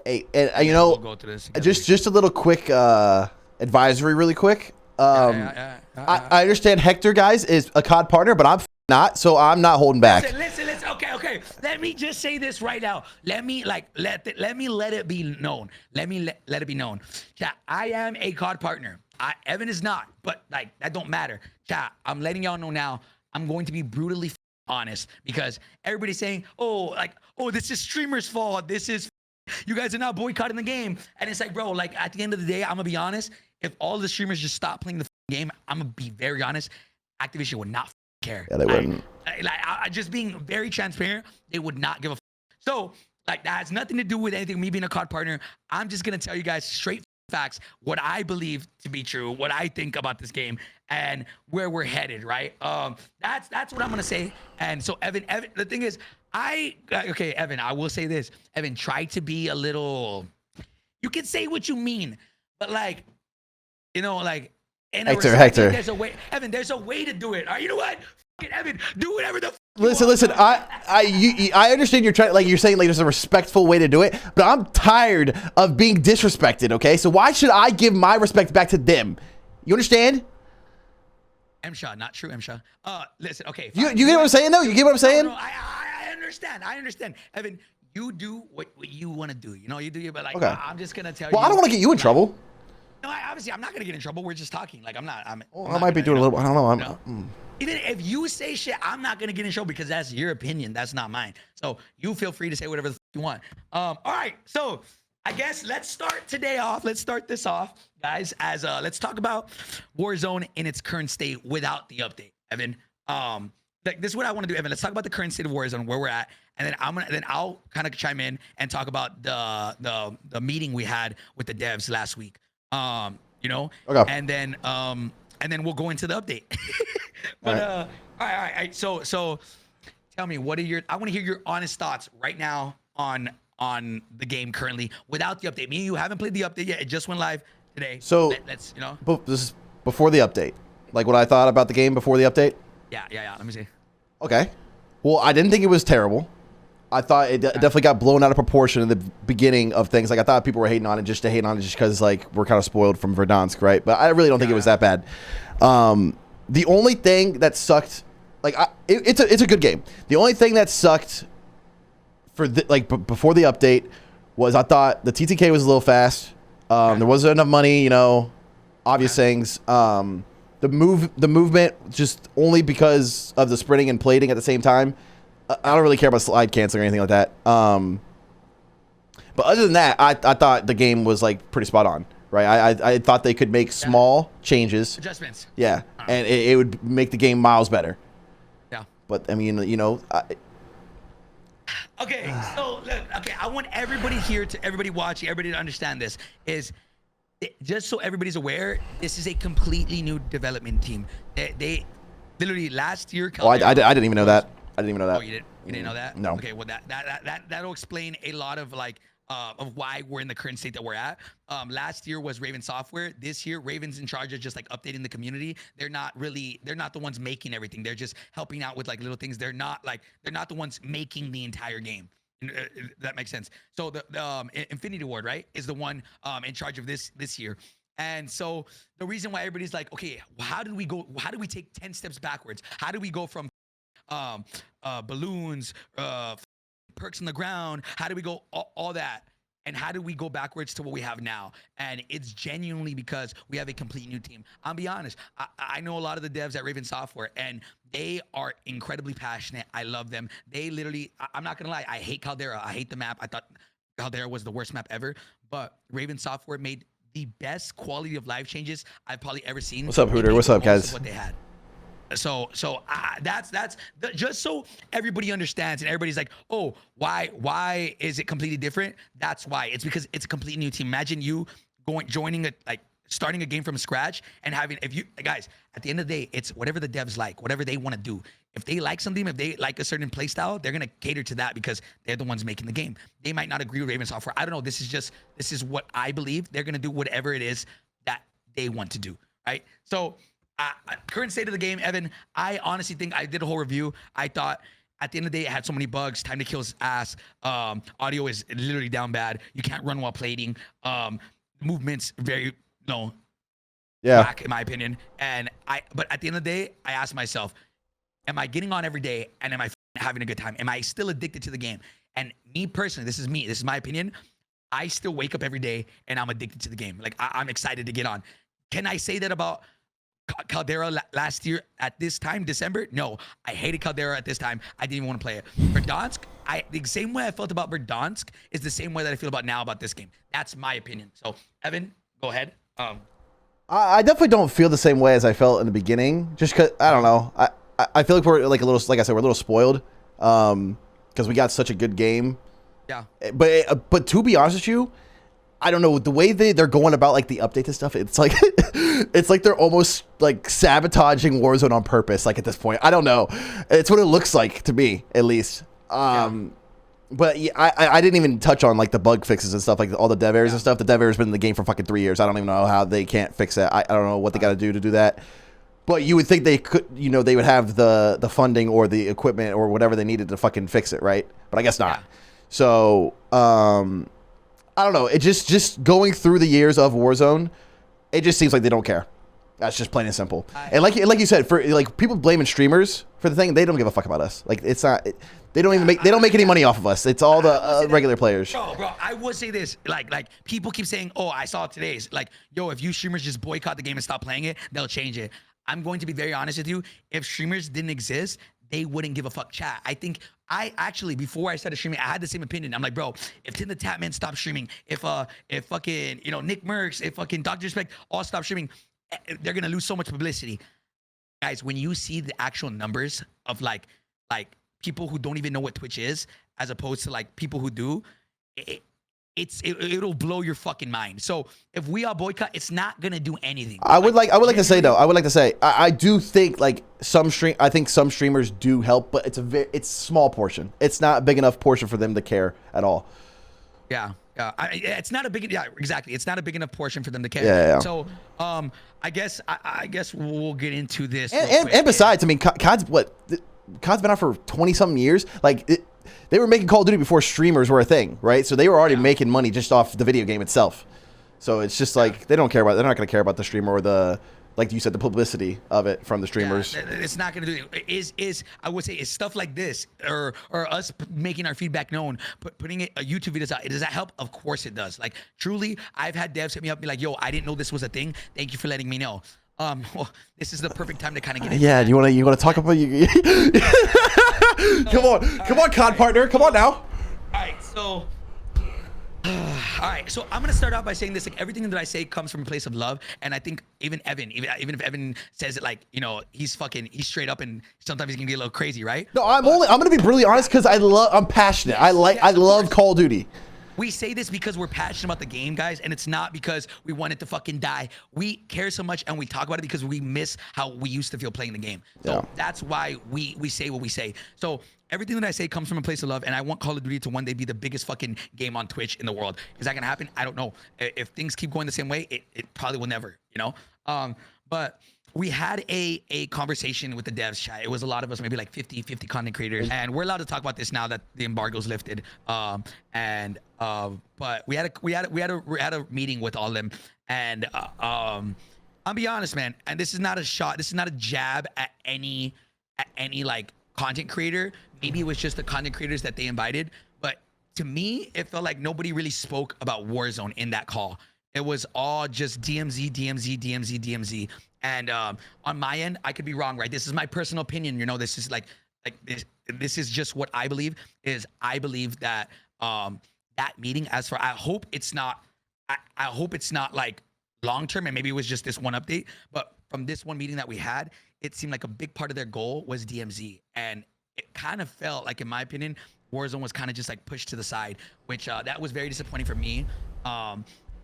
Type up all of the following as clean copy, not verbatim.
Hey, and you We'll know, go through this together. just a little quick advisory, really quick. I understand Hector, guys, is a COD partner, but I'm not, so I'm not holding back. Listen. Okay. Let me just say this right now. Let me let it be known. Let it be known. Chat, I am a COD partner. Evan is not, but like that don't matter. Chat, I'm letting y'all know now. I'm going to be brutally honest because everybody's saying, oh, this is streamers' fault. This is you guys are not boycotting the game, and it's like, bro, like at the end of the day, I'm gonna be honest. If all the streamers just stop playing the game, I'm gonna be very honest. Activision would not care. Yeah, they wouldn't. I just being very transparent, they would not give a. So like that has nothing to do with anything. Me being a COD partner, I'm just gonna tell you guys straight facts, what I believe to be true, what I think about this game, and where we're headed. Right. That's what I'm gonna say. And so Evan, the thing is, okay, Evan, I will say this. Evan, try to be a little. You can say what you mean, but like, you know, like. Hector. There's a way, Evan. There's a way to do it. You know what? Evan, do whatever the. Listen. I understand you're trying, like you're saying, like there's a respectful way to do it, but I'm tired of being disrespected. Okay, so why should I give my respect back to them? You understand? M-Shaw, not true, M-Shaw. Listen, okay. You get what I'm saying, though? You get what I'm saying? No, I understand. Evan, you do what you want to do. You know, you do. But like, okay. I'm just gonna tell you. Well, I don't want to get you in trouble. No, obviously, I'm not gonna get in trouble. We're just talking. Like, I'm not. I might be doing a little. I don't know. Even if you say shit, I'm not gonna get in trouble because that's your opinion. That's not mine. So you feel free to say whatever you want. All right. So I guess let's start today off. Let's start this off, guys. As let's talk about Warzone in its current state without the update, Evan. Like this is what I want to do, Evan. Let's talk about the current state of Warzone, where we're at, and then I'll kind of chime in and talk about the meeting we had with the devs last week. You know, okay. And then we'll go into the update. But all right. So tell me, I want to hear your honest thoughts right now on the game currently without the update. Me and you haven't played the update yet. It just went live today. So let's, you know. This is before the update. Like what I thought about the game before the update? Yeah. Let me see. Okay. Well, I didn't think it was terrible. I thought it definitely got blown out of proportion in the beginning of things. Like I thought people were hating on it just to hate on it just because like we're kind of spoiled from Verdansk, right? But I really don't think it was that bad. The only thing that sucked, like it's a good game. The only thing that sucked for before the update was I thought the TTK was a little fast. There wasn't enough money, you know, obvious things. The movement just only because of the sprinting and plating at the same time. I don't really care about slide canceling or anything like that. But other than that, I thought the game was like pretty spot on, right? I thought they could make small changes, adjustments. Yeah, and it would make the game miles better. Yeah. But I mean, you know. Okay, so look. Okay, I want everybody here everybody watching, everybody to understand this is. Just so everybody's aware, this is a completely new development team. They literally last year. Oh, I didn't even know that. I didn't even know that. Oh, you didn't know that? No. Okay, well that'll explain a lot of like of why we're in the current state that we're at. Last year was Raven Software. This year, Raven's in charge of just like updating the community. They're not the ones making everything. They're just helping out with like little things. They're not the ones making the entire game. That makes sense. So the Infinity Ward, right, is the one in charge of this year. And so the reason why everybody's like, okay, how do we take 10 steps backwards? How do we go from balloons, perks on the ground? How do we go all that? And how do we go backwards to what we have now? And it's genuinely because we have a complete new team. I'll be honest. I know a lot of the devs at Raven Software, and they are incredibly passionate. I love them. They literally, I'm not going to lie, I hate Caldera. I hate the map. I thought Caldera was the worst map ever. But Raven Software made the best quality of life changes I've probably ever seen. What's up, Hooter? What's up, guys? What they had. So that's just so everybody understands and everybody's like, oh, why is it completely different? That's why. It's because it's a completely new team. Imagine you joining starting a game from scratch and having, if you guys, at the end of the day, it's whatever the devs like, whatever they want to do. If they like something, if they like a certain play style, they're gonna cater to that because they're the ones making the game. They might not agree with Raven Software. I don't know. This is what I believe. They're gonna do whatever it is that they want to do. Right. So current state of the game, Evan, I honestly think I did a whole review. I thought at the end of the day, it had so many bugs. Time to kill's ass. Audio is literally down bad. You can't run while plating. Movements very whack in my opinion. But at the end of the day, I asked myself, am I getting on every day and am I having a good time? Am I still addicted to the game? And me personally, this is my opinion. I still wake up every day and I'm addicted to the game. Like I'm excited to get on. Can I say that about Caldera last year at this time, December? No, I hated Caldera at this time. I didn't even want to play it. Verdansk, the same way I felt about Verdansk is the same way that I feel about now about this game. That's my opinion. So Evan, go ahead. I definitely don't feel the same way as I felt in the beginning. Just because I don't know. I feel like we're like a little, like I said, we're a little spoiled because we got such a good game. Yeah. But to be honest with you, I don't know the way they're going about like the updates and stuff. It's like it's like they're almost like sabotaging Warzone on purpose. Like at this point, I don't know. It's what it looks like to me, at least. But yeah, I didn't even touch on like the bug fixes and stuff, like all the dev errors and stuff. The dev errors been in the game for fucking 3 years. I don't even know how they can't fix it. I don't know what they got to do that. But you would think they could, they would have the funding or the equipment or whatever they needed to fucking fix it, right? But I guess not. So I don't know. It just going through the years of Warzone, it just seems like they don't care. That's just plain and simple. And like you said, for like people blaming streamers for the thing, they don't give a fuck about us. Like it's not. They don't even make any money off of us. It's all the regular players. Bro, I would say this. Like people keep saying, "Oh, I saw it today." It's like, yo, if you streamers just boycott the game and stop playing it, they'll change it. I'm going to be very honest with you. If streamers didn't exist, they wouldn't give a fuck. Chat. I think I actually, before I started streaming, I had the same opinion. I'm like, bro, if Tim the Tapman stopped streaming, if fucking Nick Merckx, if fucking Dr. Respect all stop streaming, they're gonna lose so much publicity. Guys, when you see the actual numbers of like people who don't even know what Twitch is, as opposed to like people who do, it'll blow your fucking mind. So if we all boycott, it's not gonna do anything. I would like to say I do think like I think some streamers do help, but it's a small portion. It's not a big enough portion for them to care at all. Yeah. It's not a big. Yeah, exactly. It's not a big enough portion for them to care. Yeah. So, I guess we'll get into this. And besides, I mean, COD's been out for 20 something years. Like they were making Call of Duty before streamers were a thing, right? So they were already making money just off the video game itself. So it's just like they don't care about. They're not going to care about the streamer or the, like you said, the publicity of it from the streamers. Yeah, it's not going to do it. I would say is stuff like this or us making our feedback known, putting YouTube videos out. Does that help? Of course it does. Like truly, I've had devs hit me up and be like, "Yo, I didn't know this was a thing. Thank you for letting me know." Well, this is the perfect time to kind of get into that. you want to talk about you? Come on, COD partner, come on now. All right, so I'm gonna start out by saying this: like everything that I say comes from a place of love, and I think even if Evan says it like he's straight up, and sometimes he can get a little crazy, right? No, I'm gonna be brutally honest because I'm passionate. Yes, I love Call of Duty. We say this because we're passionate about the game, guys, and it's not because we want it to fucking die. We care so much and we talk about it because we miss how we used to feel playing the game. So that's why we say what we say. So everything that I say comes from a place of love, and I want Call of Duty to one day be the biggest fucking game on Twitch in the world. Is that gonna happen? I don't know. If things keep going the same way, it probably will never, But we had a conversation with the devs chat. It was a lot of us, maybe like 50 content creators. And we're allowed to talk about this now that the embargo's lifted. But we had a meeting with all of them. And I'll be honest, man, and this is not a shot, this is not a jab at any like content creator. Maybe it was just the content creators that they invited. But to me, it felt like nobody really spoke about Warzone in that call. It was all just DMZ. And on my end, I could be wrong, right? This is my personal opinion. This is like this is just what I believe. I believe that that meeting, I hope it's not like long term, and maybe it was just this one update. But from this one meeting that we had, it seemed like a big part of their goal was DMZ, and it kind of felt like, in my opinion, Warzone was kind of just like pushed to the side, which that was very disappointing for me.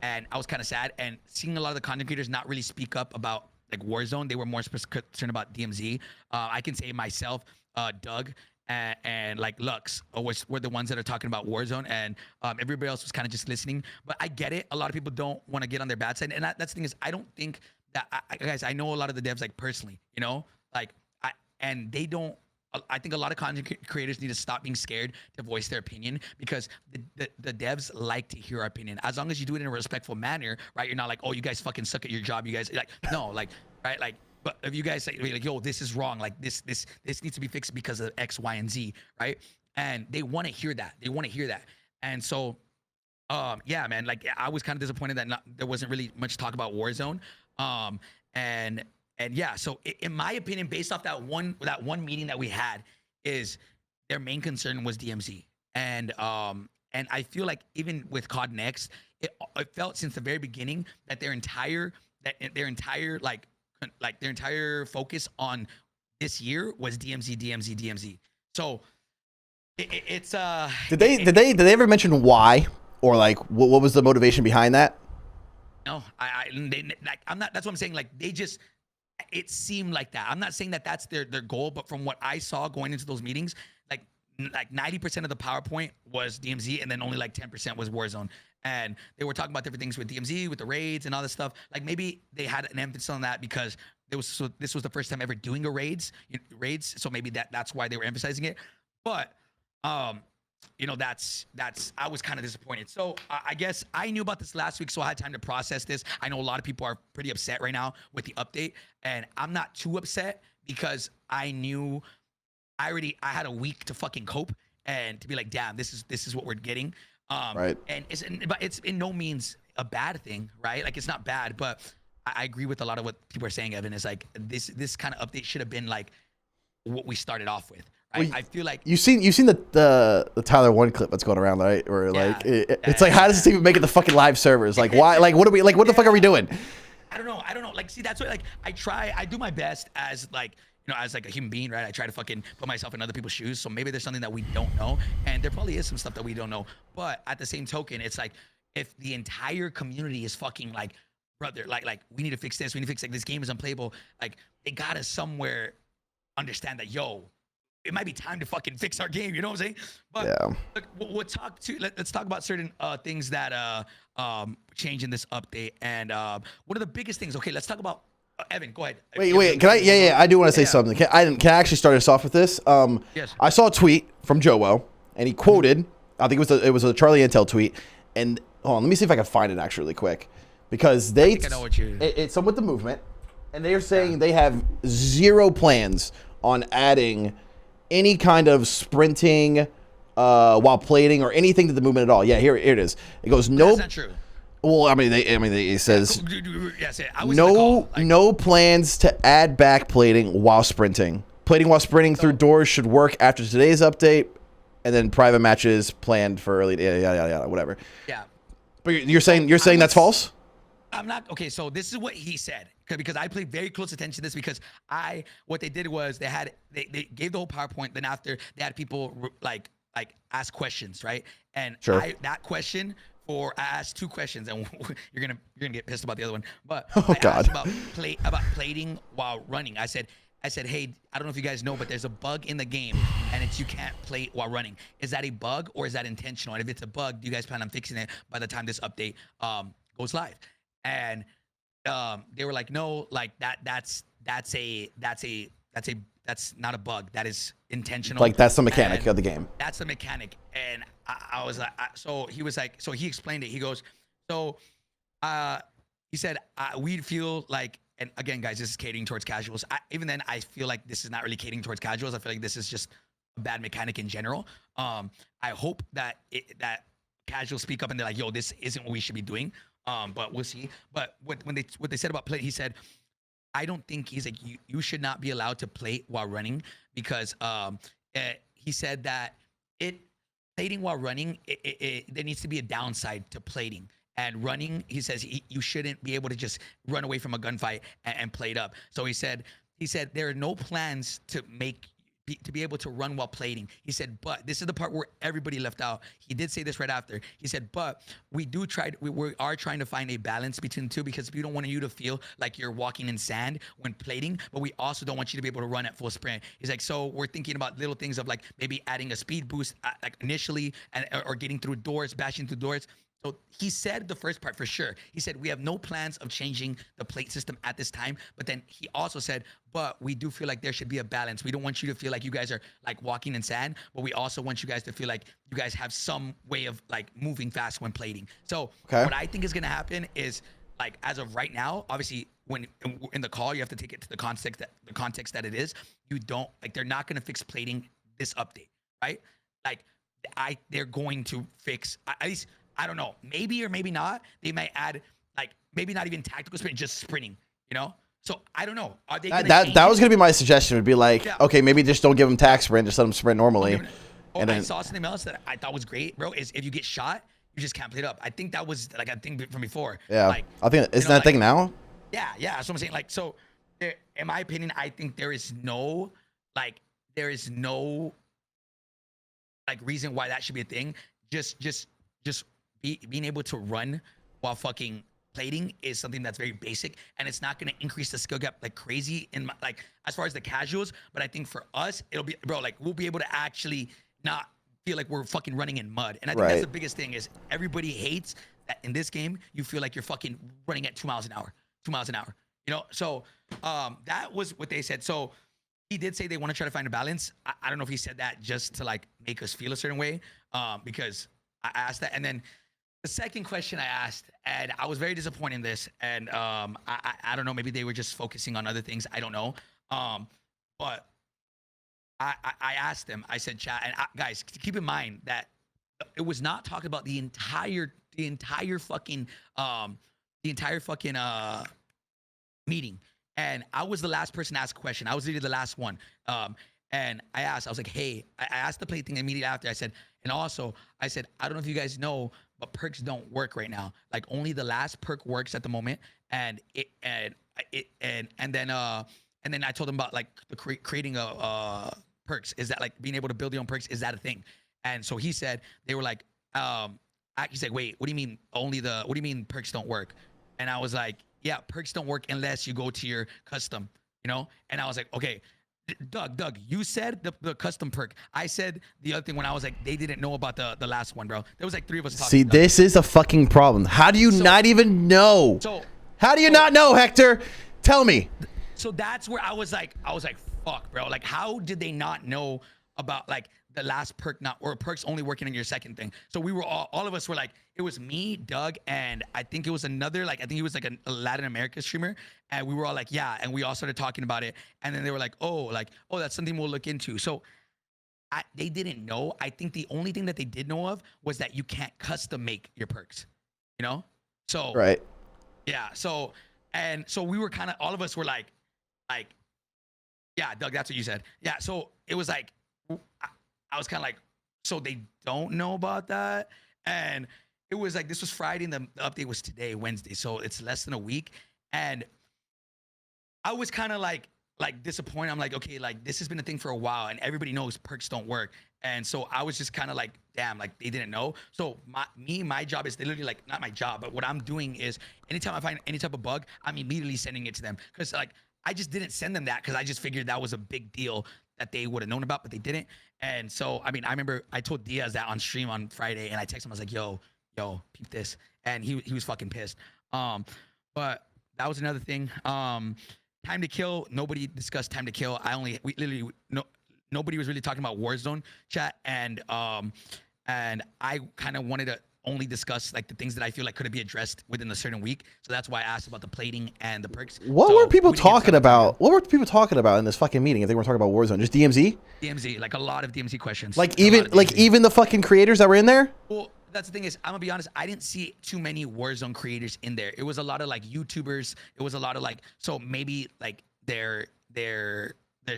And I was kind of sad, and seeing a lot of the content creators not really speak up about like Warzone. They were more concerned about DMZ. I can say myself, Doug, and like Lux were the ones that are talking about Warzone, and everybody else was kind of just listening. But I get it. A lot of people don't want to get on their bad side, and that's the thing is, I don't think that guys. I know a lot of the devs like personally, and they don't I think a lot of content creators need to stop being scared to voice their opinion, because the devs like to hear our opinion. As long as you do it in a respectful manner, right? You're not like, oh, you guys fucking suck at your job. You guys like, no, like, right? Like, but if you guys say like, yo, this is wrong. Like this needs to be fixed because of X, Y, and Z, right? And they want to hear that. They want to hear that. And so, yeah, man, like I was kind of disappointed that there wasn't really much talk about Warzone. And yeah, so in my opinion, based off that one meeting that we had, is their main concern was DMZ. And I feel like even with COD Next, it felt since the very beginning that their entire focus on this year was DMZ. So it's Did they ever mention why, or like what was the motivation behind that? No, I'm not. That's what I'm saying. Like they just, it seemed like that. I'm not saying that that's their goal, but from what I saw going into those meetings, like 90% of the PowerPoint was DMZ, and then only like 10% was Warzone. And they were talking about different things with DMZ, with the raids and all this stuff. Like maybe they had an emphasis on that because this was the first time ever doing a raids. So maybe that's why they were emphasizing it. But you know, that's I was kind of disappointed. So I guess I knew about this last week, so I had time to process this. I know a lot of people are pretty upset right now with the update, and I'm not too upset because I knew I had a week to fucking cope and to be like, damn, this is what we're getting. Right. And it's in no means a bad thing, right? Like it's not bad, but I agree with a lot of what people are saying, Evan, is like this kind of update should have been like what we started off with. Right? Well, I feel like you've seen the Tyler 1 clip that's going around, right? Where like it's like, how does this even make it the fucking live servers? Like why? Like what are we like? What the fuck are we doing? I don't know. Like, see, that's what like I do my best as like, you know, as like a human being, right? I try to fucking put myself in other people's shoes. So maybe there's something that we don't know, and there probably is some stuff that we don't know. But at the same token, it's like if the entire community is fucking like, brother, like we need to fix this. We need to fix like this game is unplayable. Like they gotta somewhere understand that, yo, it might be time to fucking fix our game. You know what I'm saying? But yeah. Look, let's talk about certain things that change in this update. And one of the biggest things. Okay, let's talk about Evan. Go ahead. Wait. Can I? Yeah. I do want to say something. Can I actually start us off with this? Yes. I saw a tweet from Joel, and he quoted. I think it was a Charlie Intel tweet. And hold on, let me see if I can find it actually really quick, because I know what it's some with the movement, and they are saying they have zero plans on adding any kind of sprinting while plating or anything to the movement at all. Yeah, here it is. It goes no. That's not true. Well, it says no no plans to add back plating while sprinting. Plating while sprinting through doors should work after today's update, and then private matches planned for early. Yeah, whatever. Yeah. But you're saying that's false? I'm not. Okay, so this is what he said, because I paid very close attention to this, because what they did was they gave the whole PowerPoint, then after they had people like ask questions, right? And sure. I asked 2 questions, and you're gonna get pissed about the other one. But I asked about plating while running. I said, hey, I don't know if you guys know, but there's a bug in the game, and it's you can't plate while running. Is that a bug or is that intentional? And if it's a bug, do you guys plan on fixing it by the time this update goes live? And they were like, no, like that's not a bug. That is intentional. Like that's the mechanic of the game. That's the mechanic. And I was like, so he was like, so he explained it. He goes, so he said, we feel like, and again, guys, this is catering towards casuals. Even then, I feel like this is not really catering towards casuals. I feel like this is just a bad mechanic in general. I hope that casuals speak up and they're like, yo, this isn't what we should be doing. But we'll see. But what they said about play, he said, I don't think, he's like, you should not be allowed to plate while running, because he said that plating while running, there needs to be a downside to plating. And running, he says you shouldn't be able to just run away from a gunfight and plate up. So he said there are no plans to be able to run while plating. He said, but this is the part where everybody left out. He did say this right after. He said, but we are trying to find a balance between the two, because we don't want you to feel like you're walking in sand when plating, but we also don't want you to be able to run at full sprint. He's like, so we're thinking about little things of like maybe adding a speed boost like initially, or getting through doors, bashing through doors. So he said the first part for sure. He said, we have no plans of changing the plate system at this time. But then he also said, but we do feel like there should be a balance. We don't want you to feel like you guys are like walking in sand, but we also want you guys to feel like you guys have some way of like moving fast when plating. So what I think is going to happen is like, as of right now, obviously when in the call, you have to take it to the context that it is. You don't like, they're not going to fix plating this update, right? Like they're going to fix at least, I don't know, maybe or maybe not. They might add like maybe not even tactical sprint, just sprinting, you know? So I don't know. Are they that was gonna be my suggestion? Would be like, okay, maybe just don't give them tac sprint, just let them sprint normally. And then I saw something else that I thought was great, bro. Is if you get shot, you just can't play it up. I think that was like a thing from before. Yeah, like, I think isn't that thing now? Yeah. That's what I'm saying. Like, so in my opinion, I think there is no like reason why that should be a thing. Just being able to run while fucking plating is something that's very basic, and it's not going to increase the skill gap like crazy in my, like as far as the casuals. But I think for us, it'll be, bro, like we'll be able to actually not feel like we're fucking running in mud. And I think that's the biggest thing is everybody hates that in this game you feel like you're fucking running at 2 miles an hour, you know? So that was what they said. So he did say they want to try to find a balance. I don't know if he said that just to like make us feel a certain way, because I asked that. And then the second question I asked, and I was very disappointed in this, and I don't know, maybe they were just focusing on other things. I don't know. But I asked them, I said, chat, and guys, keep in mind that it was not talking about the entire fucking meeting. And I was the last person to ask a question. I was literally the last one. And I was like, hey, I asked the play thing immediately after. I said, and also I said, I don't know if you guys know, but perks don't work right now. Like only the last perk works at the moment. And then I told them about like the creating a perks. Is that like being able to build your own perks? Is that a thing? And so he said, they were like, he's like, wait, what do you mean what do you mean perks don't work? And I was like, yeah, perks don't work unless you go to your custom, you know? And I was like, okay, Doug, you said the custom perk. I said the other thing when I was like, they didn't know about the last one, bro. There was like 3 of us talking. See, this is a fucking problem. How do you not even know? How do you not know, Hector? Tell me. So that's where I was like, fuck, bro. Like, how did they not know about like the last perk or perks only working on your second thing? So we were all of us were like, it was me, Doug, and I think it was another, like, I think he was like a Latin America streamer, and we were all like, yeah, and we all started talking about it, and then they were like, oh, that's something we'll look into. So they didn't know. I think the only thing that they did know of was that you can't custom make your perks, you know? So right. Yeah. So we were kind of, all of us were like, yeah, Doug, that's what you said. Yeah. So it was like, I was kind of like, so they don't know about that? And it was like, this was Friday and the update was today, Wednesday. So it's less than a week. And I was kind of like disappointed. I'm like, okay, like this has been a thing for a while and everybody knows perks don't work. And so I was just kind of like, damn, like they didn't know. So my job is literally like, not my job, but what I'm doing is anytime I find any type of bug, I'm immediately sending it to them. Cause like, I just didn't send them that because I just figured that was a big deal that they would have known about, but they didn't. And so, I mean, I remember I told Diaz that on stream on Friday, and I texted him. I was like, yo, peep this. And he was fucking pissed. But that was another thing. Time to kill. Nobody discussed time to kill. Nobody was really talking about Warzone chat. And I kind of wanted to only discuss like the things that I feel like could be addressed within a certain week. So that's why I asked about the plating and the perks. What were people talking about? What were people talking about in this fucking meeting if they weren't talking about Warzone? Just DMZ? DMZ, like a lot of DMZ questions. Like even the fucking creators that were in there? Well, that's the thing is, I'm gonna be honest, I didn't see too many Warzone creators in there. It was a lot of like YouTubers. It was a lot of like, so maybe like their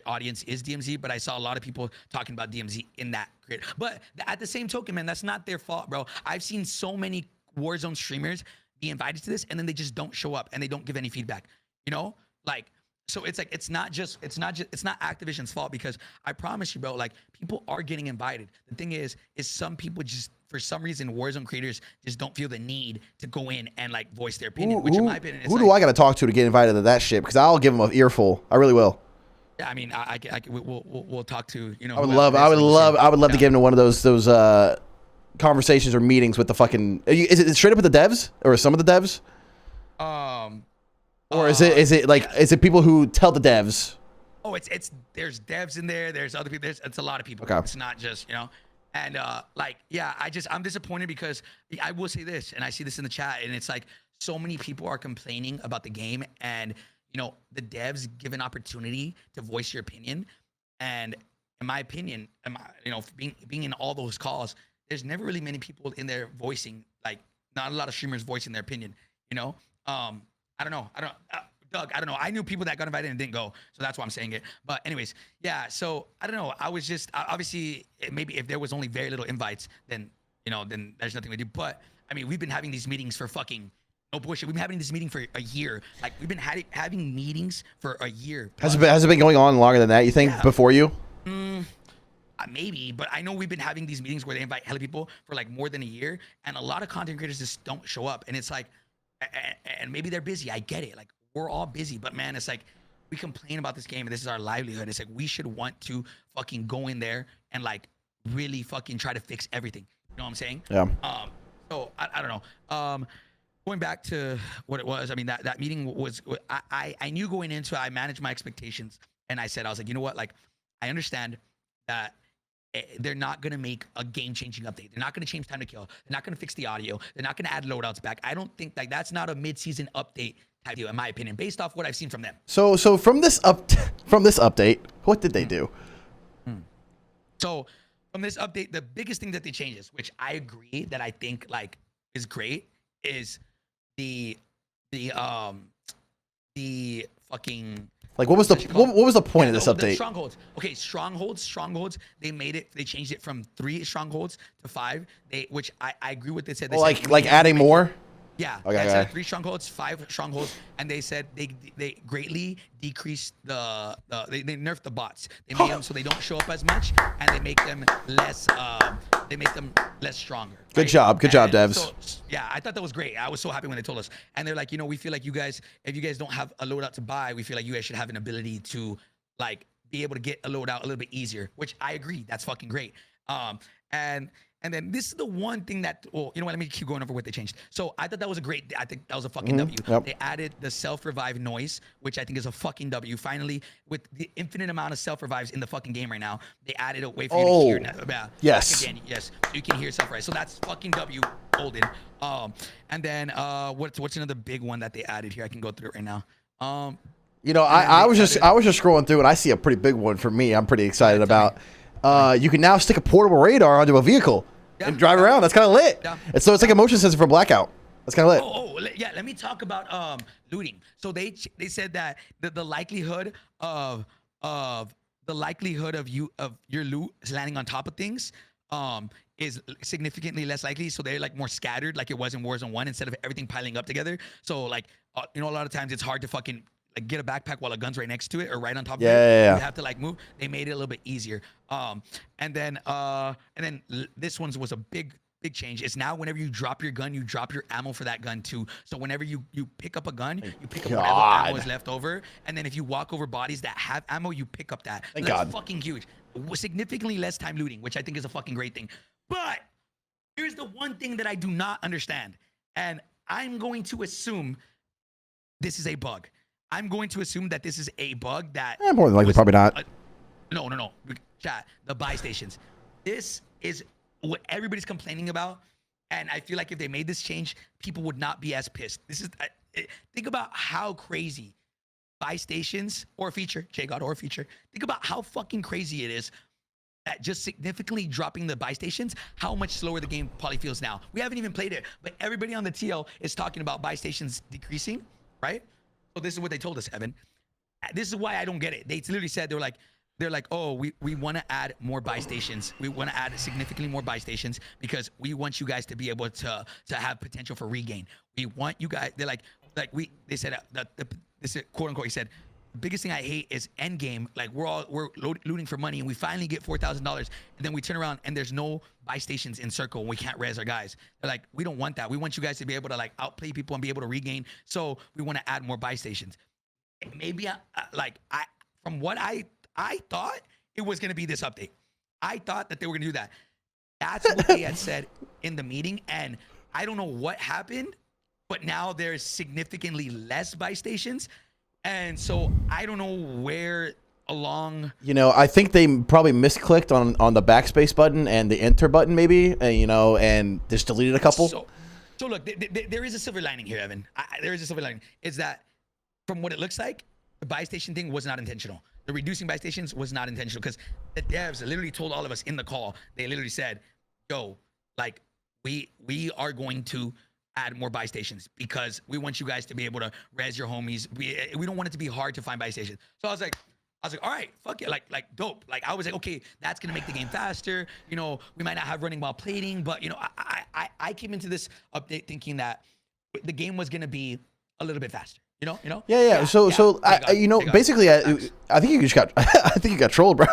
audience is DMZ, but I saw a lot of people talking about DMZ in that grid. But at the same token, man, that's not their fault, bro. I've seen so many Warzone streamers be invited to this and then they just don't show up and they don't give any feedback, you know? Like, so it's like, it's not Activision's fault, because I promise you, bro, like people are getting invited. The thing is some people just, for some reason, Warzone creators just don't feel the need to go in and like voice their opinion, which in my opinion, who do I got to talk to get invited to that shit? Because I'll give them an earful. I really will. Yeah, I mean, we'll talk to, you know. I would love to get into one of those conversations or meetings with the fucking? Is it straight up with the devs or some of the devs? Or is it like is it people who tell the devs? Oh, it's there's devs in there. There's other people. It's a lot of people. Okay. It's not just and like yeah, I'm disappointed because I will say this, and I see this in the chat, and it's like so many people are complaining about the game, and the devs give an opportunity to voice your opinion, and in my opinion, being in all those calls, there's never really many people in there voicing like not a lot of streamers voicing their opinion. I don't know. Doug, I don't know. I knew people that got invited and didn't go, so that's why I'm saying it. But anyways, yeah. So I don't know. I was just obviously maybe if there was only very little invites, then then there's nothing to do. But I mean, we've been having these meetings for fucking no bullshit. We've been having this meeting for a year. Like we've been having meetings for a year. Has it been going on longer than that? You think before you? Maybe, but I know we've been having these meetings where they invite hella people for like more than a year, and a lot of content creators just don't show up, and it's like, and maybe they're busy. I get it. Like we're all busy, but man, it's like we complain about this game, and this is our livelihood. It's like we should want to fucking go in there and like really fucking try to fix everything. You know what I'm saying? Yeah. So I don't know. Going back to what it was, I mean that meeting was I knew going into it, I managed my expectations, and I said I was like, you know what, like I understand that they're not going to make a game-changing update. They're not going to change time to kill. They're not going to fix the audio. They're not going to add loadouts back. I don't think like that's not a mid-season update type deal, in my opinion, based off what I've seen from them. So from this update, what did they do? So from this update, the biggest thing that they changed is, which I agree that I think like is great, is the fucking. Like what was the point of this update? The strongholds. Okay, strongholds. They changed it from 3 strongholds to 5. Which I agree with. They said they said like adding more. Yeah, okay. Said 3 strongholds, 5 strongholds, and they said they greatly decreased they nerfed the bots. They made them so they don't show up as much, and they make them less stronger. Good job, devs. So, yeah, I thought that was great. I was so happy when they told us, and they're like, we feel like you guys, if you guys don't have a loadout to buy, we feel like you guys should have an ability to like be able to get a loadout a little bit easier. Which I agree, that's fucking great. And then this is the one thing that, well, you know what? Let me keep going over what they changed. So I thought that was I think that was a fucking W. Yep. They added the self-revive noise, which I think is a fucking W. Finally, with the infinite amount of self-revives in the fucking game right now, they added a way for you to hear now. Yes. Again, yes. So you can hear self-revive. So that's fucking W, golden. And then what's another big one that they added here? I can go through it right now. I was just scrolling through and I see a pretty big one for me. I'm pretty excited about. You can now stick a portable radar onto a vehicle and drive around. That's kind of lit. Yeah. And so it's like a motion sensor for blackout. That's kind of lit. Yeah. Let me talk about looting. So they said that the likelihood of your loot landing on top of things is significantly less likely. So they're like more scattered, like it was in Warzone 1, instead of everything piling up together. So like a lot of times it's hard to fucking like get a backpack while a gun's right next to it or right on top of it. Yeah. You have to like move. They made it a little bit easier. And then this one was a big change. It's now whenever you drop your gun, you drop your ammo for that gun too. So whenever you pick up a gun, you pick up whatever ammo is left over. And then if you walk over bodies that have ammo, you pick up that. Thank That's God. fucking huge. Significantly less time looting, which I think is a fucking great thing. But here's the one thing that I do not understand. And I'm going to assume this is a bug. I'm going to assume that this is a bug that... more than likely, probably not. No. Chat, the buy stations. This is what everybody's complaining about. And I feel like if they made this change, people would not be as pissed. This is... think about how crazy buy stations or feature, J-God or feature, think about how fucking crazy it is that just significantly dropping the buy stations, how much slower the game probably feels now. We haven't even played it, but everybody on the TL is talking about buy stations decreasing, right? So this is what they told us, Evan. This is why I don't get it. They literally said, they're like, oh, we want to add more buy stations. We want to add significantly more buy stations because we want you guys to be able to have potential for regain. We want you guys. They're they said this is quote unquote. He said, the biggest thing I hate is end game. Like we're looting for money and we finally get $4,000 and then we turn around and there's no buy stations in circle and we can't res our guys. They're like, we don't want that. We want you guys to be able to like outplay people and be able to regain. So we want to add more buy stations. Maybe from what I thought it was going to be this update. I thought that they were going to do that. That's what they had said in the meeting, and I don't know what happened, but now there's significantly less buy stations, and so I don't know where along. You know, I think they probably misclicked on the backspace button and the enter button, maybe, and, you know, and just deleted a couple. So look, there is a silver lining here, Evan. There is a silver lining. Is that from what it looks like, the buy station thing was not intentional. The reducing buy stations was not intentional because the devs literally told all of us in the call. They literally said, "Yo, like we are going to add more buy stations because we want you guys to be able to res your homies. We don't want it to be hard to find buy stations." So I was like, all right, fuck it, like dope. Like I was like, okay, that's gonna make the game faster. You know, we might not have running while plating, but you know, I came into this update thinking that the game was gonna be a little bit faster. You know? Yeah. So I you know, basically, I think you just got, I think you got trolled, bro.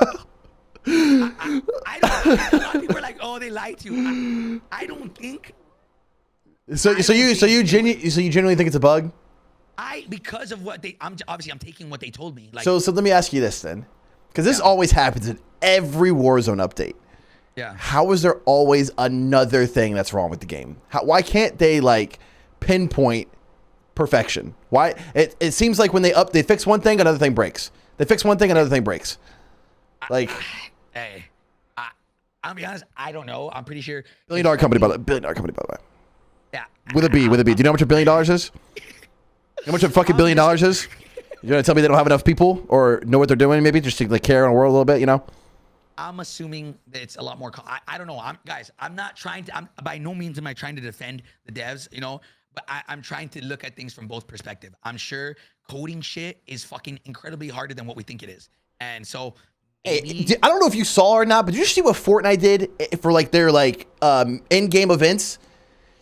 I don't. A lot of people are like, oh, they lied to you. I don't think. So you genuinely think it's a bug? Because of what I'm taking what they told me. Like, so let me ask you this then, because this always happens in every Warzone update. Yeah. How is there always another thing that's wrong with the game? Why can't they like pinpoint perfection? Why it seems like when they fix one thing, another thing breaks. They fix one thing, another thing breaks. Like, hey, I'll be honest, I don't know. I'm pretty sure. $1 billion company, by the way. Yeah. With a B. Do you know how much $1 billion is? You know how much a fucking $1 billion is? You're gonna tell me they don't have enough people or know what they're doing? Maybe just to like care on the world a little bit, you know? I'm assuming that it's a lot more. I don't know. I'm not trying to. By no means am I trying to defend the devs, you know. But I'm trying to look at things from both perspectives. I'm sure coding shit is fucking incredibly harder than what we think it is. And so, hey, I don't know if you saw or not, but did you see what Fortnite did for like their like in-game events?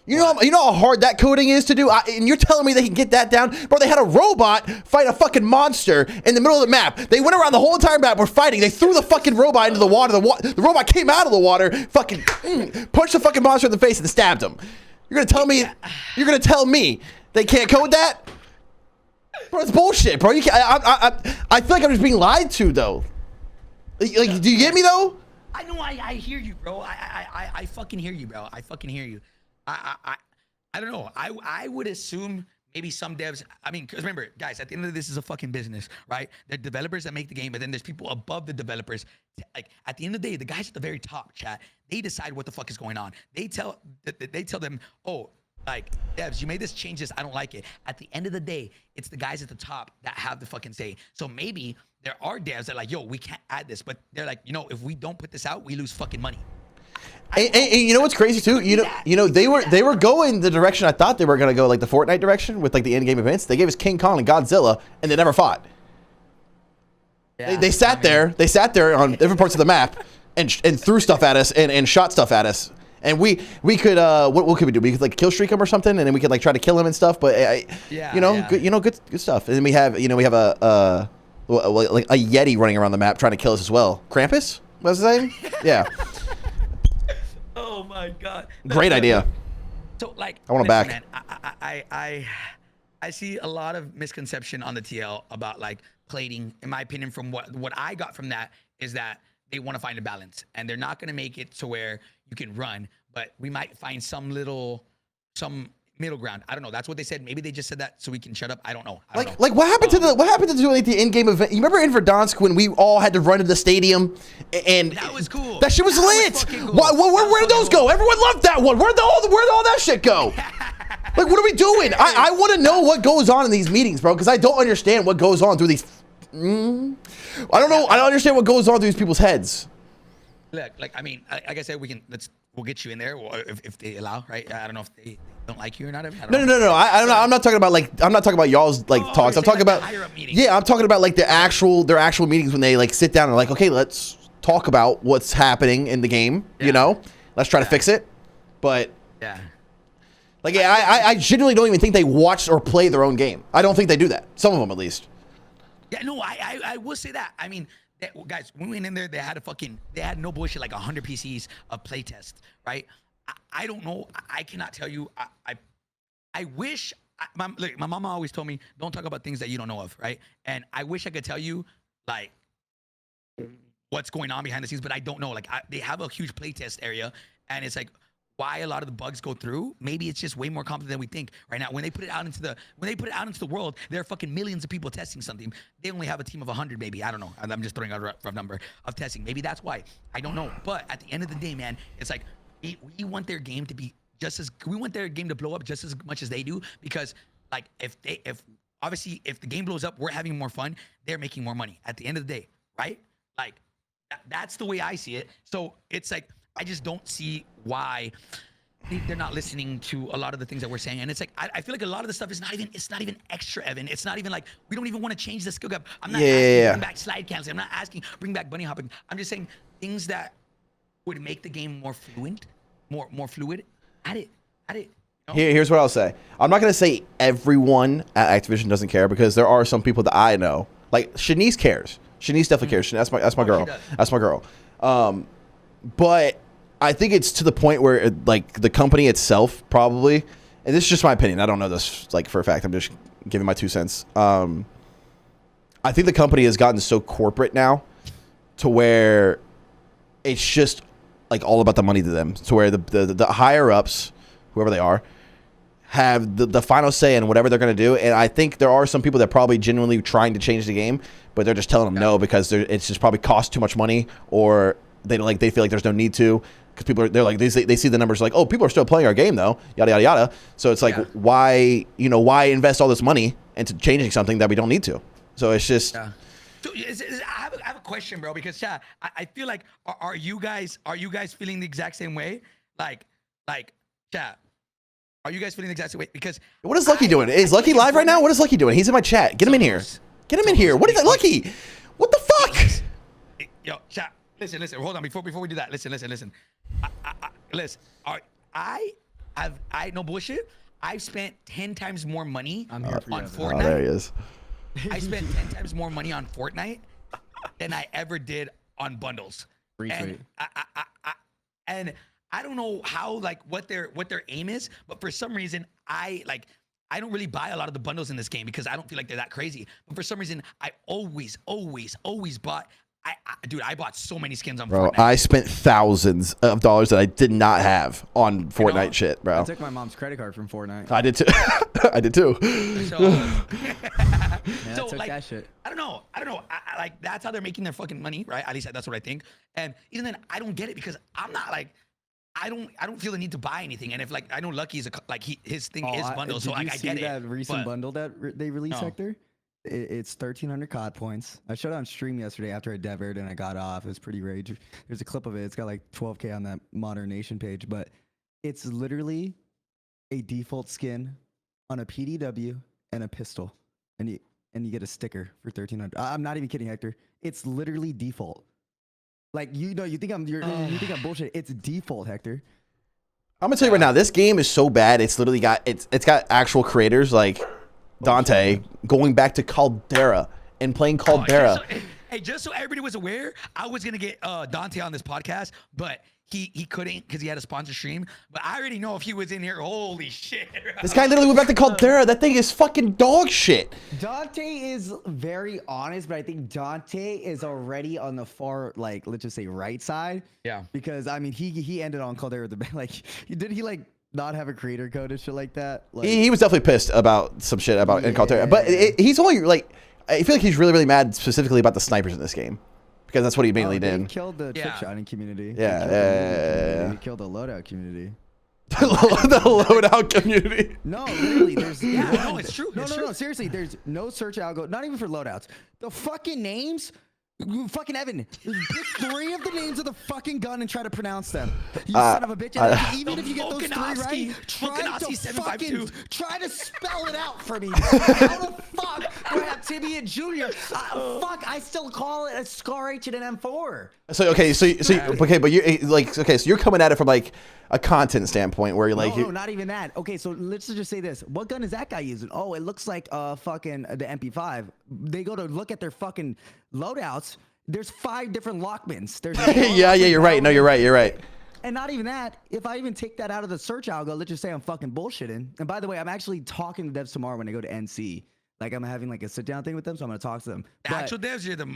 You know how hard that coding is to do, and you're telling me they can get that down, bro? They had a robot fight a fucking monster in the middle of the map. They went around the whole entire map. We're fighting. They threw the fucking robot into the water. The robot came out of the water, fucking punched the fucking monster in the face and stabbed him. You're gonna tell me they can't code that? Bro, it's bullshit, bro. You can't, I feel like I'm just being lied to, though. Like, do you get me, though? I know. I hear you, bro. I fucking hear you, bro. I fucking hear you. I don't know. I would assume maybe some devs. I mean, because remember, guys, at the end of this is a fucking business, right? There are developers that make the game, but then there's people above the developers. Like at the end of the day, the guys at the very top, chat, they decide what the fuck is going on. They tell them, oh, like devs, you made this change. This, I don't like it. At the end of the day, it's the guys at the top that have the fucking say. So maybe there are devs that are like, yo, we can't add this, but they're like, you know, if we don't put this out, we lose fucking money. And you know what's crazy too? You know they were going the direction I thought they were gonna go, like the Fortnite direction with like the in-game events. They gave us King Kong and Godzilla, and they never fought. Yeah, they sat there on different parts of the map and threw stuff at us and shot stuff at us. And we could what could we do? We could like kill streak him or something, and then we could like try to kill him and stuff. But good stuff. And then we have a Yeti running around the map trying to kill us as well. Krampus? What's his name? Yeah. Oh my god! Great idea. So like, I want him back. Man, I see a lot of misconception on the TL about like plating. In my opinion, from what I got from that is that they want to find a balance, and they're not going to make it to where you can run, but we might find some middle ground. I don't know. That's what they said. Maybe they just said that so we can shut up. I don't know. Like what happened to the in-game event? You remember in Verdansk when we all had to run to the stadium and that was cool. That shit was lit. Cool. Where did those go? Everyone loved that one. Where'd all that shit go? Like, what are we doing? I want to know what goes on in these meetings, bro, because I don't understand what goes on through these. I don't know. I don't understand what goes on through these people's heads. Look, like I mean, like I said, we'll get you in there if they allow, right? I don't know if they don't like you or not. No. I'm not talking about y'all's like talks. I'm talking about I'm talking about like their actual meetings when they like sit down and like, okay, let's talk about what's happening in the game. Yeah. You know, let's try to fix it. But like I genuinely don't even think they watch or play their own game. I don't think they do that. Some of them at least. Yeah, no, I will say that. I mean, guys, when we went in there, they had no bullshit, like 100 PCs of playtest, right? I don't know. I cannot tell you. I wish. Look, my mama always told me, don't talk about things that you don't know of, right? And I wish I could tell you, like, what's going on behind the scenes, but I don't know. Like, they have a huge playtest area, and it's like why a lot of the bugs go through. Maybe it's just way more complicated than we think right now. When they put it out into the world, there are fucking millions of people testing something. They only have a team of 100, maybe. I don't know. I'm just throwing out a rough number of testing. Maybe that's why. I don't know. But at the end of the day, man, it's like we want their game to be we want their game to blow up just as much as they do, because like if obviously if the game blows up, we're having more fun. They're making more money at the end of the day, right? Like that's the way I see it. So it's like I just don't see why they're not listening to a lot of the things that we're saying. And it's like I feel like a lot of the stuff is not even extra, Evan. It's not even like we don't even want to change the skill gap. I'm not asking bring back slide canceling. I'm not asking bring back bunny hopping. I'm just saying things that would make the game more fluent, more fluid. Add it. You know? Here's what I'll say. I'm not gonna say everyone at Activision doesn't care, because there are some people that I know. Like Shanice cares. Shanice definitely cares. That's my girl. That's my girl. But I think it's to the point where like the company itself probably, and this is just my opinion. I don't know this like for a fact. I'm just giving my 2 cents. I think the company has gotten so corporate now to where it's just like all about the money to them. To where the higher ups, whoever they are, have the final say in whatever they're going to do. And I think there are some people that probably genuinely trying to change the game, but they're just telling them no because it's just probably cost too much money, or they feel like there's no need to, because they're like they see the numbers like, oh, people are still playing our game though, yada yada yada. So it's like why invest all this money into changing something that we don't need to? So it's just. Yeah. So I have a question, bro, because I feel like are you guys feeling the exact same way? Like chat. Are you guys feeling the exact same way? Because what is Lucky doing? Is Lucky live right now? What is Lucky doing? He's in my chat. Get him in here. Get him in here. What is that, Lucky? What the fuck? Yo, chat. Listen. Hold on. Before we do that, listen. Listen. I no bullshit. I've spent 10 times more money on Fortnite. Oh, there he is. I spent 10 times more money on Fortnite than I ever did on bundles. And I don't know how, like, what their aim is, but for some reason I don't really buy a lot of the bundles in this game because I don't feel like they're that crazy. But for some reason I always bought. I bought so many skins on Fortnite. I spent thousands of dollars that I did not have on Fortnite shit, bro. I took my mom's credit card from Fortnite. I did too. I did too. So, took like, that shit. I don't know. I like that's how they're making their fucking money, right? At least that's what I think. And even then, I don't get it because I'm not like. I don't feel the need to buy anything, and if like I know Lucky's his thing is bundle, so like I get it. Did you see that recent bundle that they released, No. Hector? It's 1,300 COD points. I showed it on stream yesterday after I devered and I got off. It was pretty rage. There's a clip of it. It's got like 12K on that Modern Nation page, but it's literally a default skin on a PDW and a pistol, and you get a sticker for 1,300. I'm not even kidding, Hector. It's literally default. Like you think I'm bullshit. It's default, Hector. I'm gonna tell you right now, this game is so bad. It's literally got it's got actual creators like Dante going back to Caldera and playing Caldera. Just so everybody was aware, I was gonna get Dante on this podcast, but he couldn't because he had a sponsor stream. But I already know if he was in here, holy shit. This guy literally went back to Caldera. That thing is fucking dog shit. Dante is very honest, but I think Dante is already on the far, like, let's just say right side. Yeah. Because I mean, he ended on Caldera with the like. Did he like not have a creator code and shit like that? Like, he was definitely pissed about some shit about in Caldera, but he's only like. I feel like he's really mad specifically about the snipers in this game. Because that's what he mainly did. He killed the trick shotting community. Yeah. He killed the loadout community. The loadout community. No, literally, there's no, it's true. No, seriously, there's no search algo, not even for loadouts. The fucking names, fucking Evan, pick 3 of the names of the fucking gun and try to pronounce them. You son of a bitch. And even if you get those 3 right, try to spell it out for me. How the fuck do I have Tibia Jr.? Fuck, I still call it a Scar H and an M4. So but you're coming at it from like a content standpoint where you're like, no, not even that. Okay, so let's just say this. What gun is that guy using? Oh, it looks like fucking the MP5. They go to look at their fucking loadouts. There's 5 different Lockmans. There's yeah, you're right. No, you're right. And not even that. If I even take that out of the search algo, let's just say I'm fucking bullshitting. And by the way, I'm actually talking to devs tomorrow when I go to NC. Like I'm having like a sit down thing with them, so I'm gonna talk to them. The actual devs, you're the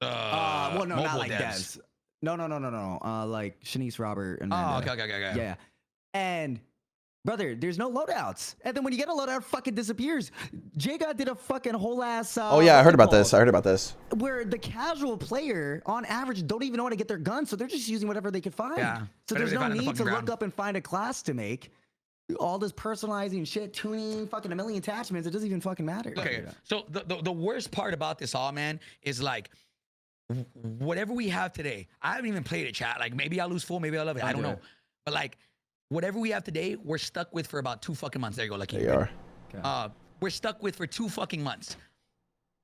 well, no, not like devs. No. Like Shanice, Robert, and Oh, Amanda. okay. Yeah. And brother, there's no loadouts. And then when you get a loadout, it fucking disappears. Jaga did a fucking whole ass. Oh yeah, I heard about this. I heard about this. Where the casual player, on average, don't even know how to get their gun, so they're just using whatever they can find. Yeah. So Whatever there's they no find on the need to fucking look ground. up and find a class to make. All this personalizing shit, tuning, fucking a million attachments. It doesn't even fucking matter. Okay, so the worst part about this all, man, is like whatever we have today. I haven't even played it, chat. Like maybe I'll lose full, maybe I'll love it. I don't know. But like whatever we have today, we're stuck with for about 2 fucking months. There you go, Lucky. There you are. Okay. We're stuck with for 2 fucking months.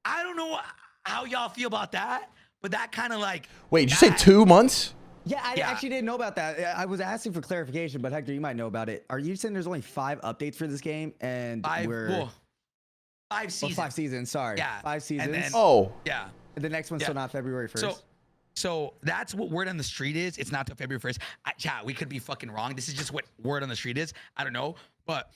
I don't know how y'all feel about that, but that kind of like. Wait, did you say 2 months? Yeah, I actually didn't know about that. I was asking for clarification, but Hector, you might know about it. Are you saying there's only 5 updates for this game, and 5 seasons. 5 seasons. Sorry, Yeah, 5 seasons. and then- Oh. Yeah. The next one's still not February 1st. So that's what word on the street is. It's not till February 1st. Chat, we could be fucking wrong. This is just what word on the street is. I don't know. But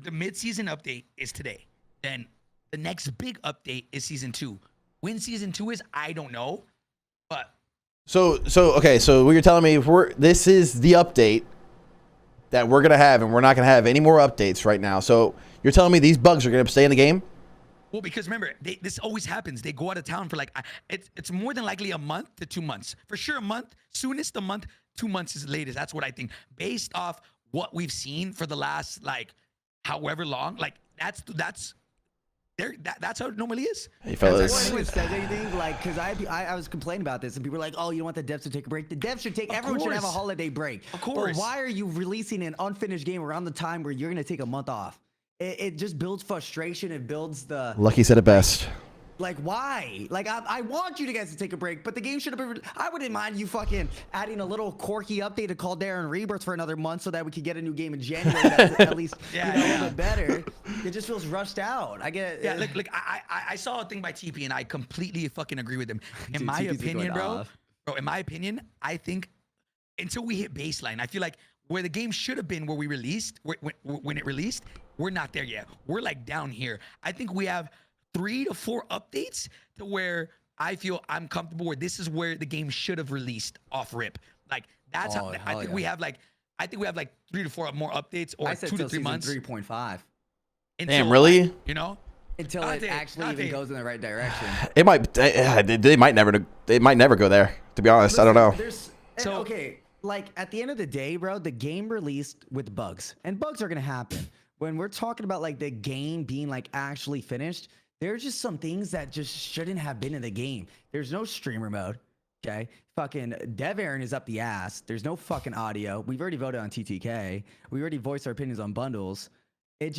the mid-season update is today. Then the next big update is season 2. When season 2 is, I don't know. But So okay, so what you're telling me, if this is the update that we're gonna have, and we're not gonna have any more updates right now. So you're telling me these bugs are gonna stay in the game? well, because remember, this always happens. They go out of town for like it's more than likely a month to 2 months. For sure, a month. Soonest a month. 2 months is the latest. That's what I think. Based off what we've seen for the last like however long, like that's how it normally is. Hey Before fellas. anyone says anything, like, because I was complaining about this, and people were like, "Oh, you don't want the devs to take a break? The devs should take. Everyone should have a course. holiday break. Of course. But why are you releasing an unfinished game around the time where you're gonna take a month off? It just builds frustration. It builds the Lucky said it best. like, why? Like, I want you guys to take a break, but the game should have been. I wouldn't mind you fucking adding a little quirky update to call Darren Rebirth for another month so that we could get a new game in January that's at least a little bit better. It just feels rushed out. I get. Yeah, look, I saw a thing by TP and I completely fucking agree with him. In Dude, my TP's opinion, going bro, off. in my opinion, I think until we hit baseline, I feel like where the game should have been where we released, when it released, we're not there yet. We're like down here. I think we have 3 to 4 updates to where I feel I'm comfortable where this is where the game should have released off rip. Like that's how I think we have like 3 to 4 more updates or I said 2 to till 3 season months. 3.5 Damn, really? You know? until it actually even goes in the right direction. It might. They might never. They might never go there. To be honest, I don't know. So okay, like at the end of the day, bro, the game released with bugs, and bugs are gonna happen. When we're talking about like the game being like actually finished, there's just some things that just shouldn't have been in the game. There's no streamer mode. Okay, fucking Dev Aaron is up the ass. There's no fucking audio. We've already voted on TTK. We already voiced our opinions on bundles. It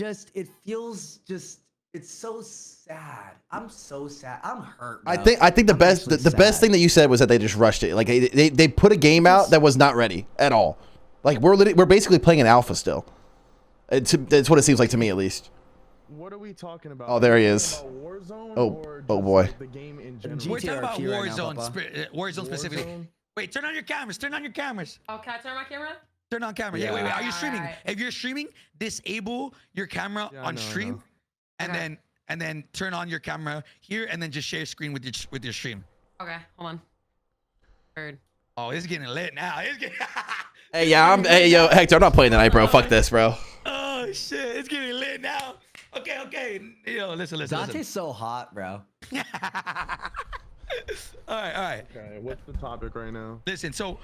feels just. It's so sad. I'm so sad. I'm hurt. Bro. I think the best thing that you said was that they just rushed it. Like they put a game out that was not ready at all. Like we're basically playing an alpha still. It's what it seems like to me at least. What are we talking about? Oh, there he is. Warzone oh boy. Like the game in general? We're talking about GTRP right now, Warzone, Papa. Warzone specifically. Warzone? Wait, turn on your cameras. Turn on your cameras. Oh, can I turn my camera? Turn on camera. Yeah, Yeah. wait. Are you streaming? Alright. If you're streaming, disable your camera Yeah, I on know, I stream, know. and then turn on your camera here, and then just share screen with your stream. Okay, hold on. Heard. Oh, it's getting lit now. It's getting. Hey, yeah, hey, yo, Hector, I'm not playing tonight, bro. Fuck this, bro. Oh shit, it's getting lit now. Okay. Yo, listen. Dante's so hot, bro. all right. Okay, what's the topic right now? Listen, so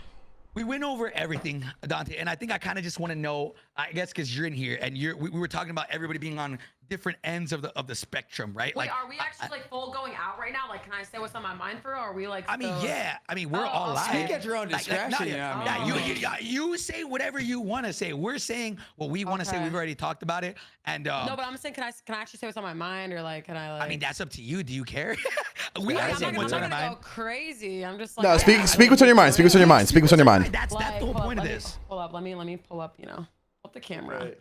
we went over everything, Dante, and I think I kind of just want to know, I guess, because you're in here and we were talking about everybody being on different ends of the spectrum, right? Wait, are we actually like full going out right now? Like, can I say what's on my mind for? Or are we like? I mean, still- yeah. I mean, we're all live. okay. Speak at your own discretion. Nadia, you know what I mean? you say whatever you want to say. We're saying what we want to say. Okay. We've already talked about it, and No, but I'm saying, can I actually say what's on my mind, or like, can I like? I mean, that's up to you. Do you care? we like, are I'm saying not what's on gonna our go mind. crazy. I'm just like. No, yeah, speak what's on your mind. Speak what's on your mind. Speak what's on your mind. That's the whole hold up, point of let me this. Pull up. Let me pull up. Pull up the camera. Right.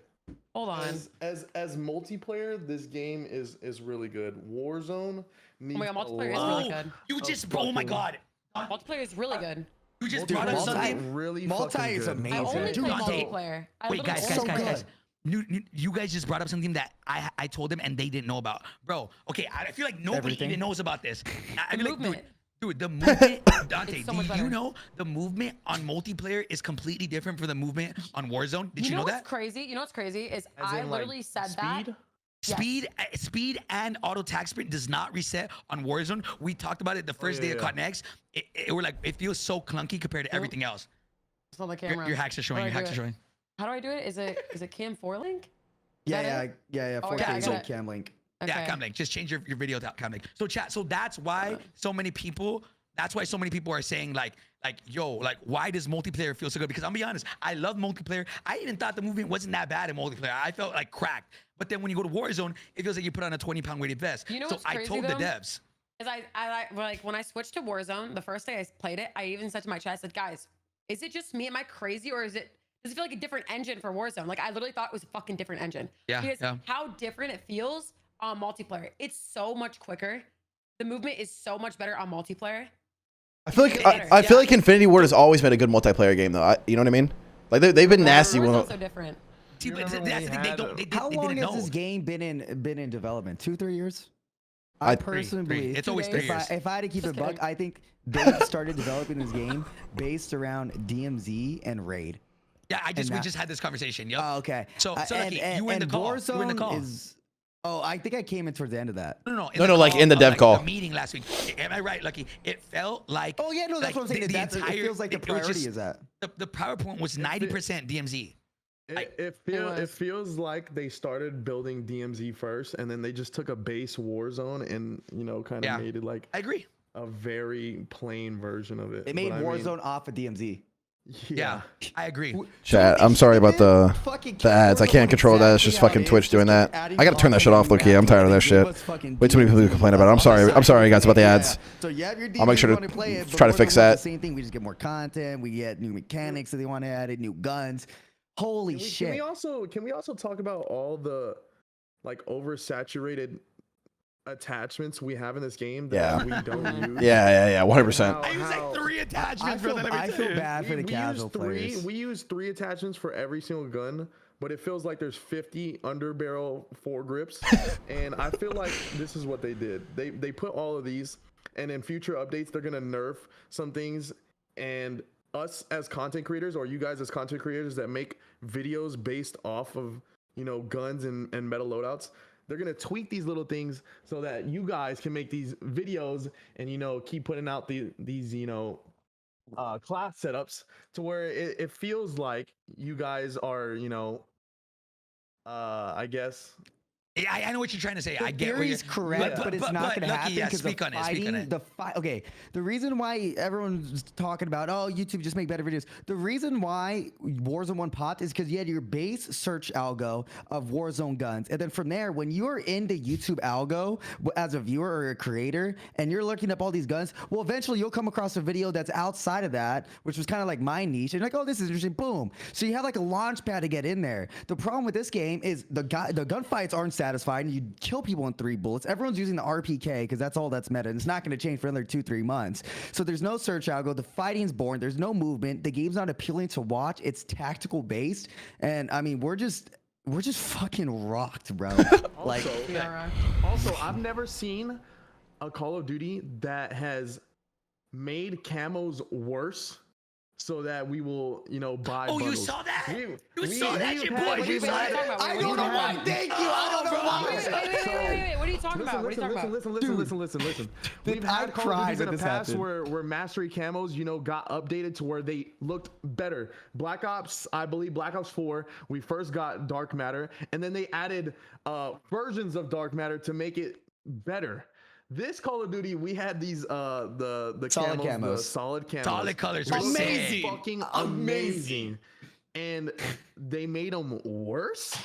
Hold on. As multiplayer, this game is really good. Warzone needs my God, multiplayer a is lot really good. You just, oh my god. Multiplayer is really good. You just Dude, brought up multi- something. really Multi fucking is good. amazing. I only Dude, play Dante. multiplayer. Wait, guys. so good. You guys just brought up something that I told them and they didn't know about. Bro, okay, I feel like nobody Everything. even knows about this. I The feel like, movement. Dude, the movement, Dante, It's so do much you better. know the movement on multiplayer is completely different from the movement on Warzone? Did you know what's that? crazy? You know what's crazy is As I in, like, literally said that. speed? Yes. Speed and auto tag sprint does not reset on Warzone. We talked about it the first day yeah, of yeah. Cotton X. We're like, it feels so clunky compared to everything else. It's on the camera. Your hacks are showing. How Your do I hacks do are showing. How do I do it? Is it Cam 4 link? Yeah, that yeah, Oh, 4K yeah, I is got on it. cam link. Yeah, Okay. cam link. Just change your video to cam link. So chat. So that's why so many people. That's why so many people are saying like, yo, like, why does multiplayer feel so good? Because I'm be honest, I love multiplayer. I even thought the movement wasn't that bad in multiplayer. I felt like cracked. But then when you go to Warzone, it feels like you put on a 20-pound weighted vest. You know so what's I crazy, told the though? devs. Is I like when I switched to Warzone, the first day I played it, I even said to my chat, I said, guys, is it just me? Am I crazy, or does it feel like a different engine for Warzone? Like I literally thought it was a fucking different engine. Yeah, Because yeah. how different it feels on multiplayer. It's so much quicker. The movement is so much better on multiplayer. I feel like It's better. I feel like Infinity Ward has always been a good multiplayer game, though. You know what I mean? Like they've been nasty. Warzone's so different. See, You but remember that's the when thing. we They had don't. They How they long didn't has know. this game been in development? 2-3 years? I- I personally Three. believe It's always 3 years. If I had to keep Just it buck, kidding. I think they started developing this game based around DMZ and Raid. Yeah, we that- just had this conversation. Yep. Oh, okay. So Lucky, you were in the and call. You were in the Warzone call. is. Oh, I think I came in towards the end of that. No, No, like in the dev call. The meeting last week. Am I right, Lucky? It felt like. Oh yeah, no, that's like what I'm saying. the That's, it feels like the it was priority just- is that. The PowerPoint was 90% DMZ. It was. feels like they started building DMZ first, and then they just took a base Warzone and kind of Yeah. made it like I agree. a very plain version of it. They made But I mean, Warzone off of DMZ. Yeah, I agree. Chat. I'm sorry about the ads. I can't control that. It's just fucking Twitch doing that. I gotta turn that shit off, Loki. I'm tired of that shit. Way too many people complain about it. I'm sorry, guys, about the ads. So you have your I'll make sure to play it, but try to fix Warzone that. does the same thing. We just get more content. We get new mechanics that they want to add, new guns. Holy Can shit! we also talk about all the like oversaturated attachments we have in this game that we don't use? Yeah, 100%. I use like 3 attachments, brother. Let me I tell feel you. bad for the casual players. We use 3 attachments for every single gun, but it feels like there's 50 underbarrel foregrips, and I feel like this is what they did. They put all of these, and in future updates they're gonna nerf some things, and us as content creators, or you guys as content creators that make videos based off of guns and meta loadouts, they're gonna tweak these little things so that you guys can make these videos and keep putting out these class setups to where it feels like you guys are I guess Yeah, I know what you're trying to say. I get where you're Theory's correct, but it's not going to Lucky, happen yeah, because speak on it. Speak on it. Okay, the reason why everyone's talking about YouTube just make better videos. The reason why Warzone 1 popped is because you had your base search algo of Warzone guns, and then from there, when you're into YouTube algo as a viewer or a creator, and you're looking up all these guns, well, eventually you'll come across a video that's outside of that, which was kind of like my niche, and you're like, oh, this is interesting. Boom. So you have like a launch pad to get in there. The problem with this game is the gunfights aren't satisfying. You kill people in 3 bullets. Everyone's using the RPK because that's all that's meta, and it's not going to change for another 2-3 months. So there's no search algo. The fighting's boring. There's no movement. The game's not appealing to watch. It's tactical based, and I mean we're just fucking rocked, bro. Like Also, I've never seen a Call of Duty that has made camos worse so that we will, buy Oh, you bundles. saw that? We- You we- saw that we've shit, had- boy. You we've saw had- it. I don't know why. Thank you. I don't know why. Wait. What are you talking about? What are you talking about? Listen. We've I had Call of cried Duties in when the this past happened. where mastery camos, got updated to where they looked better. Black Ops, I believe Black Ops 4, we first got Dark Matter, and then they added versions of Dark Matter to make it better. This Call of Duty, we had these the Solid camos, the camos. solid camos. Solid colors were Amazing. sick. Fucking amazing. And they made them worse.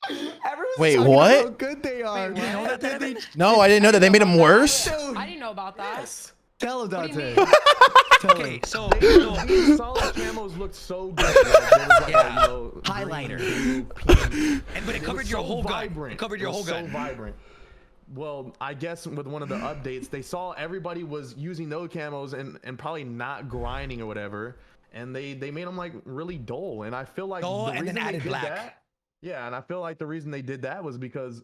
Everyone's Wait, talking what? about how good they are. Wait, what? No, I didn't know that. They made them worse. I didn't know about that. Yes. Tell him, What do you Dante. mean? Tell Okay, him. so These solid camos looked so good. Like, there was like Yeah. a, Highlighter. green, blue, pink. but it covered was your so whole gun. vibrant. It covered your It whole was gun. So vibrant. Well, I guess with one of the updates, they saw everybody was using those camos and probably not grinding or whatever, and they made them like really dull. And I feel like Dull the and reason then they added did black. that, yeah, and I feel like the reason they did that was because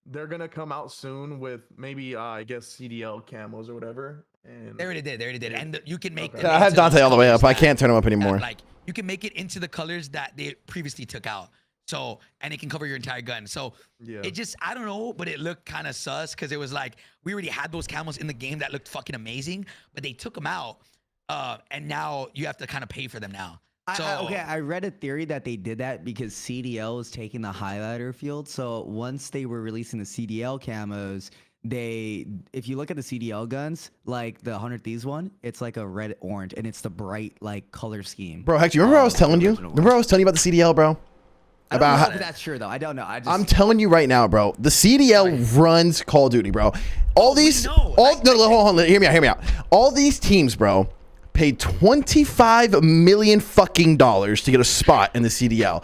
they're gonna come out soon with maybe I guess CDL camos or whatever. And They already did. And you can make them I have into Dante those all the way colors up. I that- can't turn him up that, anymore. Like you can make it into the colors that they previously took out. So, and it can cover your entire gun. So Yeah. it just, I don't know, but it looked kind of sus because it was like, we already had those camos in the game that looked fucking amazing, but they took them out. And now you have to kind of pay for them now. So, Okay, I read a theory that they did that because CDL is taking the highlighter field. So once they were releasing the CDL camos, if you look at the CDL guns, like the 100 Thieves one, it's like a red orange, and it's the bright like color scheme. Bro, heck, do you remember I was telling you? Remember I was telling you about the CDL, bro? I don't About know how, if that's true though. I don't know. I'm telling you right now, bro. The CDL runs Call of Duty, bro. All these, know. hold on, hear me out. All these teams, bro, paid $25 million fucking dollars to get a spot in the CDL,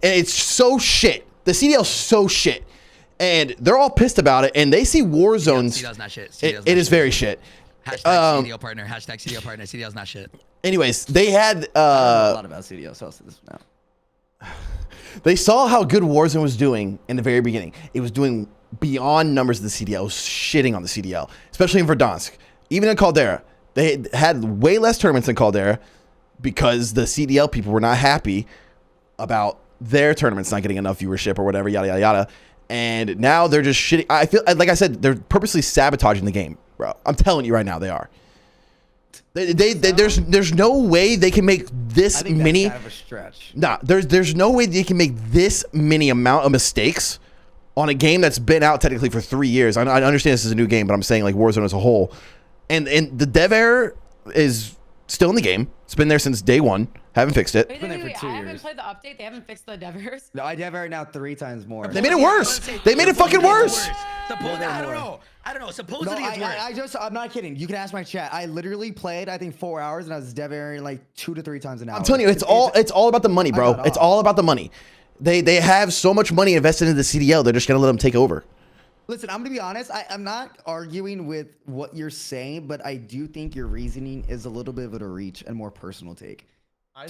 and it's so shit. The CDL's so shit, and they're all pissed about it. And they see Warzone's. CDL's not shit. It is very shit. Hashtag CDL partner. Hashtag CDL partner. CDL's not shit. Anyways, they had I don't know a lot about CDL, so I'll say this now. They saw how good Warzone was doing in the very beginning. It was doing beyond numbers of the CDL. It was shitting on the CDL, especially in Verdansk. Even in Caldera, they had way less tournaments in Caldera because the CDL people were not happy about their tournaments not getting enough viewership or whatever, yada, yada, yada. And now they're just shitting. I feel like I said, they're purposely sabotaging the game, bro. I'm telling you right now, they are. There's no way they can make this I think many. that's kind of a stretch. Nah, there's no way they can make this many amount of mistakes on a game that's been out technically for 3 years. I understand this is a new game, but I'm saying like Warzone as a whole, and the dev error is still in the game. It's been there since day one. Haven't fixed it. Wait, been there for 2 I haven't years. played the update. They haven't fixed the devers. No, I have right now 3 times more. They made it worse. They made it fucking worse. I don't know. No, Supposedly it's worse. I'm not kidding. You can ask my chat. I literally played, I think 4 hours, and I was dev erroring like 2 to 3 times an hour. I'm telling you, it's all about the money, bro. got It's off. all about the money. They have so much money invested into the CDL. They're just gonna let them take over. Listen, I'm gonna be honest. I'm not arguing with what you're saying, but I do think your reasoning is a little bit of a reach and more personal take.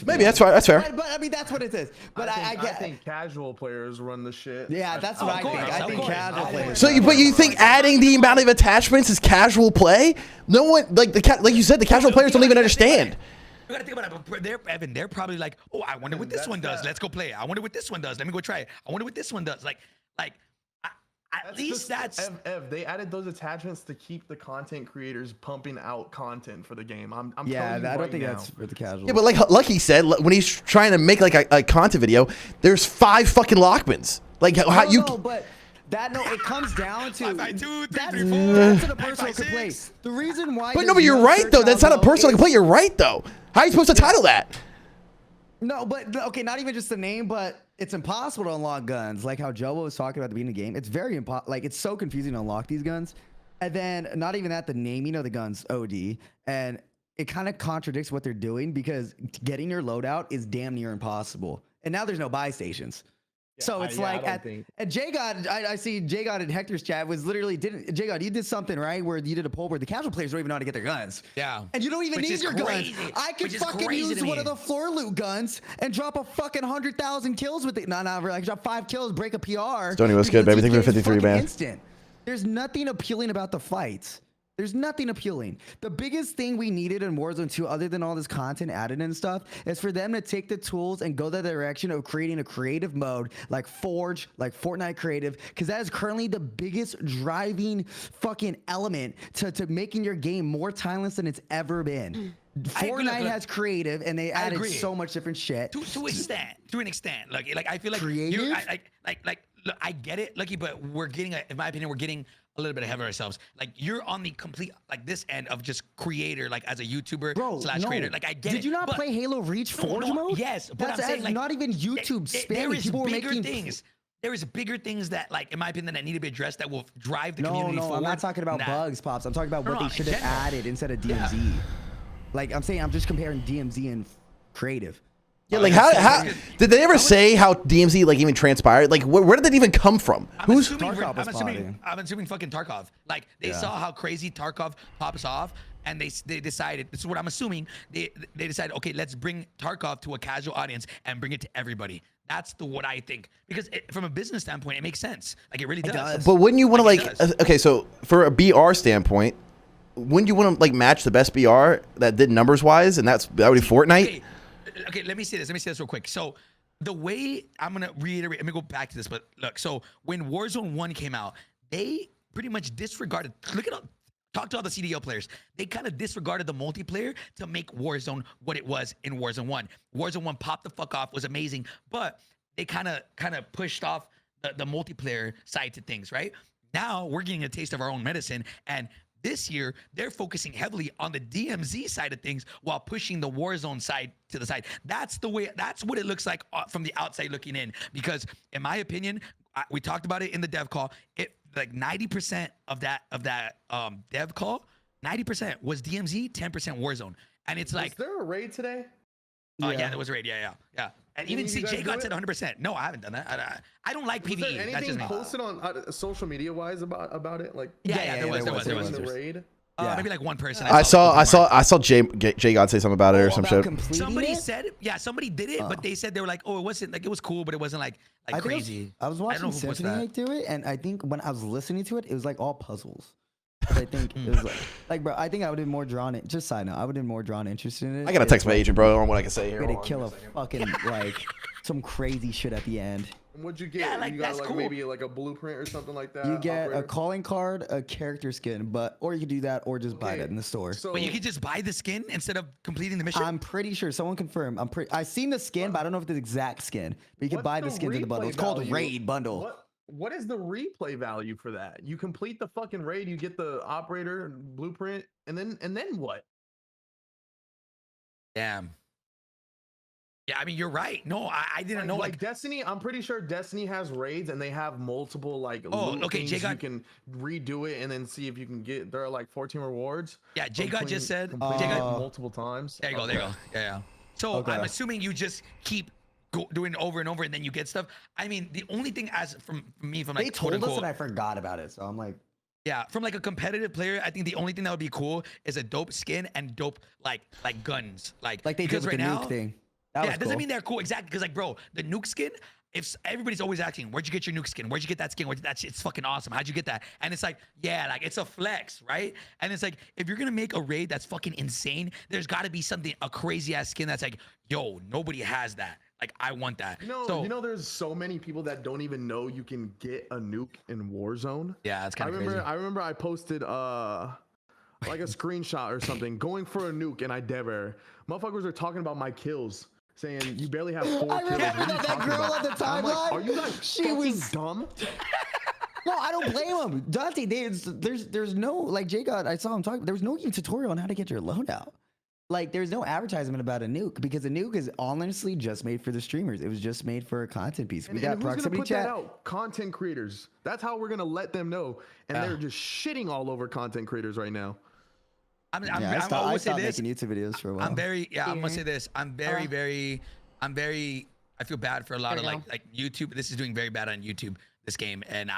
Maybe that's fair. That's fair. But I mean, that's what it is. But I I think casual players run the shit. yeah, that's what I think. I think casual players. So, but you think adding the amount of attachments is casual play? No one like like you said, the casual players don't even understand. You gotta think about it. Evan, they're probably like, oh, I wonder what this one does. Let's go play it. I wonder what this one does. Let me go try it. I wonder what this one does. At least that's. Ev, they added those attachments to keep the content creators pumping out content for the game. I'm Yeah, telling you I don't right think now. that's for the casual. Yeah, but like he said, when he's trying to make like a content video, there's 5 fucking lockmans. Like how you. No, but it comes down to 5 by 2, 3, that's, 3, 4, that's a 9 by personal complaint. 6. The reason why. But no, there's but you're right though. That's not a search personal algo complaint. You're right though. How are you supposed to title that? No, but okay, not even just the name, but it's impossible to unlock guns. Like how Joe was talking about at the beginning of the game. It's very like it's so confusing to unlock these guns. And then not even that, the naming of the guns OD, and it kind of contradicts what they're doing because getting your loadout is damn near impossible. And now there's no buy stations. So it's like at JGod, I see JGod in Hector's chat was literally JGod, you did something right where you did a poll where the casual players don't even know how to get their guns. Yeah. And you don't even Which need is your crazy. guns. I could Which is fucking crazy use to one me. of the floor loot guns and drop a fucking 100,000 kills with it. No, like drop 5 kills, break a PR. Stoney, what's good, because baby? these Thank you for games 53, fucking man. Instant. There's nothing appealing about the fights. There's nothing appealing. The biggest thing we needed in Warzone 2, other than all this content added and stuff, is for them to take the tools and go the direction of creating a creative mode like Forge, like Fortnite Creative, because that is currently the biggest driving fucking element to making your game more timeless than it's ever been. Fortnite has creative, and they added so much different shit. To an extent. Like I feel like Creative? look, I get it, Lucky, but we're getting, in my opinion, we're getting a little bit ahead of ourselves. Like you're on the complete, like this end of just creator, like as a YouTuber slash creator. Like I get it. Did you not play Halo Reach Forge mode? Yes, but that's I'm saying like not even YouTube there spam. is People were bigger making things. There is bigger things that, like, in my opinion, that need to be addressed that will drive the No, community no, forward. I'm not talking about Nah. bugs, Pops. I'm talking about what No, they should in have general. added instead of DMZ. Like I'm saying, I'm just comparing DMZ and creative. Yeah, like how did they ever say how DMZ like even transpired? Like where did that even come from? Who's Tarkov was I'm assuming fucking Tarkov. Like they saw how crazy Tarkov pops off, and they decided. This is what I'm assuming. They decided, okay, let's bring Tarkov to a casual audience and bring it to everybody. That's what I think, because from a business standpoint, it makes sense. Like it really does. But wouldn't you want to okay, so for a BR standpoint, wouldn't you want to like match the best BR that did numbers wise, and that would be Fortnite? Okay, let me say this real quick. So the way I'm gonna reiterate, let me go back to this, but look, so when Warzone 1 came out, they pretty much disregarded, talk to all the CDL players. They kind of disregarded the multiplayer to make Warzone what it was in Warzone 1. Warzone 1 popped the fuck off, was amazing, but they kind of pushed off the multiplayer side to things, right? Now we're getting a taste of our own medicine, and this year, they're focusing heavily on the DMZ side of things while pushing the Warzone side to the side. That's what it looks like from the outside looking in. Because in my opinion, we talked about it in the dev call. It like 90% of that dev call, 90% was DMZ, 10% Warzone. And it's like, is there a raid today? yeah, there was a raid. Yeah. And even CJ got said 100%. No, I haven't done that. I don't like PvE. Was there That's anything just me. posted on social media wise about it? Like There was. the raid. Maybe like one person. I saw Jay God say something about it or some shit. Somebody said, somebody did it, but they said they were like, oh, it wasn't like, it was cool, but it wasn't like crazy. I was watching Symphony do it, and I think when I was listening to it, it was like all puzzles. I think it was like, bro, I think I would have been more drawn in. Just side note, I would have been more drawn interested in it. I gotta text my agent, bro, on what I can say here. Way to kill a fucking like some crazy shit at the end. What'd you get? Yeah, like, you got that's like cool. maybe like a blueprint or something like that. You get operator? a calling card, a character skin, or you could do that, or just buy it in the store. So But you could just buy the skin instead of completing the mission? I'm pretty sure someone confirmed. I seen the skin, but I don't know if it's the exact skin. But you can buy the skins in the bundle. It's called value? Raid Bundle. What is the replay value for that? You complete the fucking raid, you get the operator blueprint, and then what? Damn. Yeah, I mean, you're right. No, I didn't know. Like Destiny, I'm pretty sure Destiny has raids and they have multiple like loot okay, things. Jay You can redo it and then see if you can get. There are like 14 rewards. Yeah, Jay God just said. Jay got multiple times. There you go. Yeah. So I'm assuming you just keep doing it over and over, and then you get stuff. I mean, the only thing from like they told us and I forgot about it, so I'm like, yeah, from like a competitive player, I think the only thing that would be cool is a dope skin and dope like guns, like they did with right the now, nuke thing. It doesn't mean they're cool exactly, because like, bro, the nuke skin. If everybody's always asking, where'd you get your nuke skin? Where'd you get that skin? It's fucking awesome. How'd you get that? And it's like, yeah, like it's a flex, right? And it's like, if you're gonna make a raid that's fucking insane, there's got to be something, a crazy ass skin that's like, yo, nobody has that. Like, I want that. You know, there's so many people that don't even know you can get a nuke in Warzone. Yeah, that's kind of crazy. I remember I posted like a screenshot or something going for a nuke, and I dever. Motherfuckers are talking about my kills. Saying you barely have 4 kills. I remember that girl on the timeline. Like, are you guys fucking dumb? No, I don't blame him. Dante, there's no, like Jay God, I saw him talk. There was no even tutorial on how to get your loadout. Like, there's no advertisement about a nuke, because a nuke is honestly just made for the streamers. It was just made for a content piece. We got proximity chat. That out? Content creators. That's how we're gonna let them know. And they're just shitting all over content creators right now. I stopped making YouTube videos for a while. I'm gonna say this. I'm very, I feel bad for a lot of like YouTube. This is doing very bad on YouTube, this game. And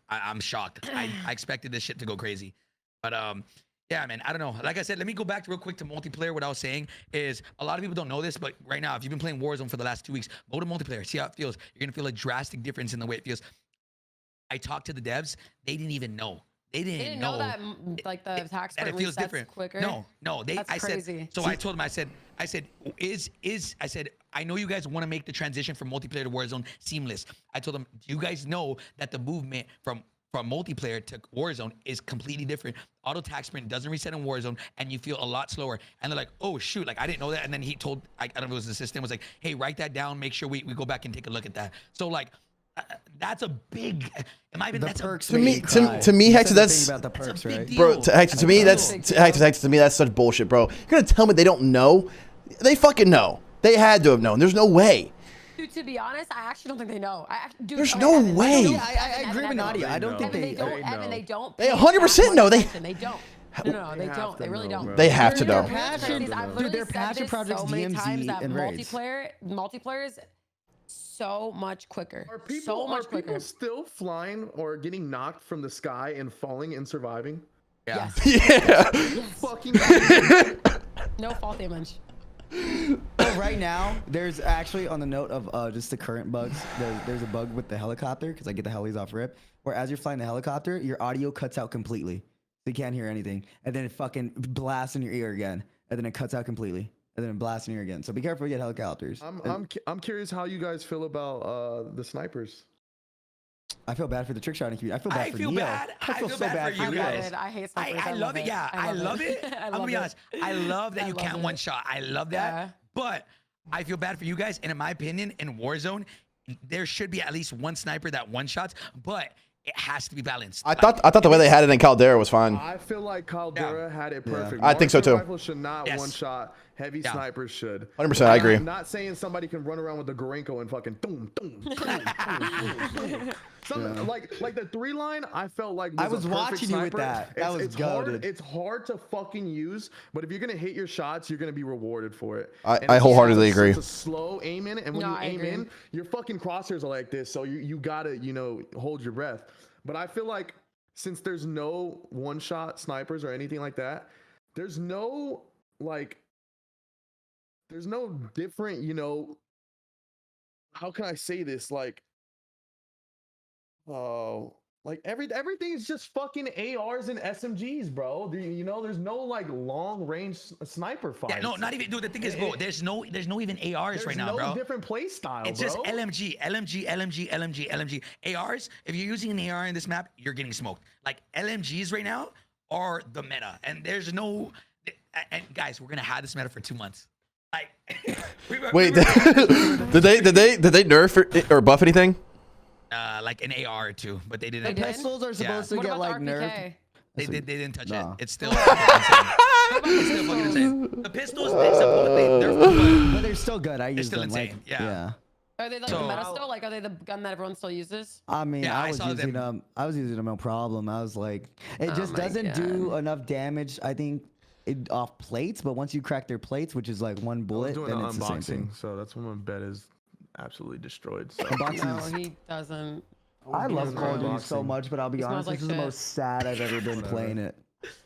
I'm shocked. I expected this shit to go crazy. But yeah, man, I don't know. Like I said, let me go back real quick to multiplayer. What I was saying is, a lot of people don't know this, but right now, if you've been playing Warzone for the last 2 weeks, go to multiplayer, see how it feels. You're gonna feel a drastic difference in the way it feels. I talked to the devs. They didn't even know. They didn't know that like the attack that it feels different. Quicker. No. That's crazy. Said. So I told them. I said, I said, I know you guys want to make the transition from multiplayer to Warzone seamless. I told them, do you guys know that the movement from multiplayer to Warzone is completely different? Auto attack sprint doesn't reset in Warzone, and you feel a lot slower. And they're like, oh shoot, like I didn't know that. And then he told, I don't know if it was the assistant, was like, hey, write that down. Make sure we go back and take a look at that. So like. That's a big. Am I even? That's perks to me, Hector. That's about the perks, right? Bro, Hector. To me, that's such bullshit, bro. You're gonna tell me they don't know? They fucking know. They had to have known. There's no way. Dude, to be honest, I actually don't think they know. There's no way. I agree with Nadia. I don't think Evan, they don't. Evan, they don't. They 100% know. They don't. No, they have don't. to They really know, don't. bro. They have to They're know. passion. I've Dude, literally they're said passion this projects, so many times DMZ, that and Raids. multiplayer is so much quicker. Are people so much are people quicker. still flying or getting knocked from the sky and falling and surviving? Yeah. Yeah. Fucking No fall damage. So right now, there's actually, on the note of just the current bugs, there's a bug with the helicopter, because I get the helis off rip, where as you're flying the helicopter, your audio cuts out completely. So you can't hear anything. And then it fucking blasts in your ear again. And then it cuts out completely. And then it blasts in your ear again. So be careful you get helicopters. I'm curious how you guys feel about the snipers. I feel bad for the trick shotting community. I feel bad I for feel Neo. bad. I feel so bad for I you love guys. it. I hate snipers. I love it. Yeah, I love it. I'm gonna be honest. I love that I you love can't it. one shot. I love that. Yeah. But I feel bad for you guys. And in my opinion, in Warzone, there should be at least one sniper that one shots, but it has to be balanced. I thought the way they had it in Caldera was fine. I feel like Caldera had it perfect. I think so too. Rifles should not Yes. one shot. Heavy Yeah. snipers should. 100%, I agree. I'm not saying somebody can run around with the Gorenko and fucking boom, boom, boom, boom. Something like the 3-line, I felt like I was was a perfect watching you with sniper. that. That was it's hard. goated. It's hard to fucking use, but if you're gonna hit your shots, you're gonna be rewarded for it. I And it's wholeheartedly it's agree. It's a slow aim in, and when No, you I aim agree. in, your fucking crosshairs are like this, so you gotta hold your breath. But I feel like since there's no one-shot snipers or anything like that, there's no different, how can I say this? Everything is just fucking ARs and SMGs, bro. There's no long range sniper fights. Yeah, no, not even. Dude, the thing is, bro, there's no even ARs right now, There's no bro. different play style, It's bro. just LMG. ARs, if you're using an AR in this map, you're getting smoked. Like LMGs right now are the meta, and there's no. And guys, we're gonna have this meta for 2 months. Like, Wait, did they nerf or buff anything? like an AR or two, but they The didn't. did? pistols are supposed to What get about like the nerfed. RPK? They didn't touch Nah. it. It's still fucking insane. The pistols, they're fun, But they're still good. I use still them. insane, yeah. Are they like So- the meta still? Like, are they the gun that everyone still uses? I mean, Yeah, I I was saw using them. I was using them no problem. I was like, it just my doesn't do enough damage. I think off plates, but once you crack their plates, which is like one I was bullet, doing then an it's the same thing. unboxing, so that's when my bed is absolutely destroyed. So. No, Unboxings. he doesn't. I love doing Call of Duty so unboxing. much, but I'll be He honest, smells this is like the shit. most sad I've ever been playing it.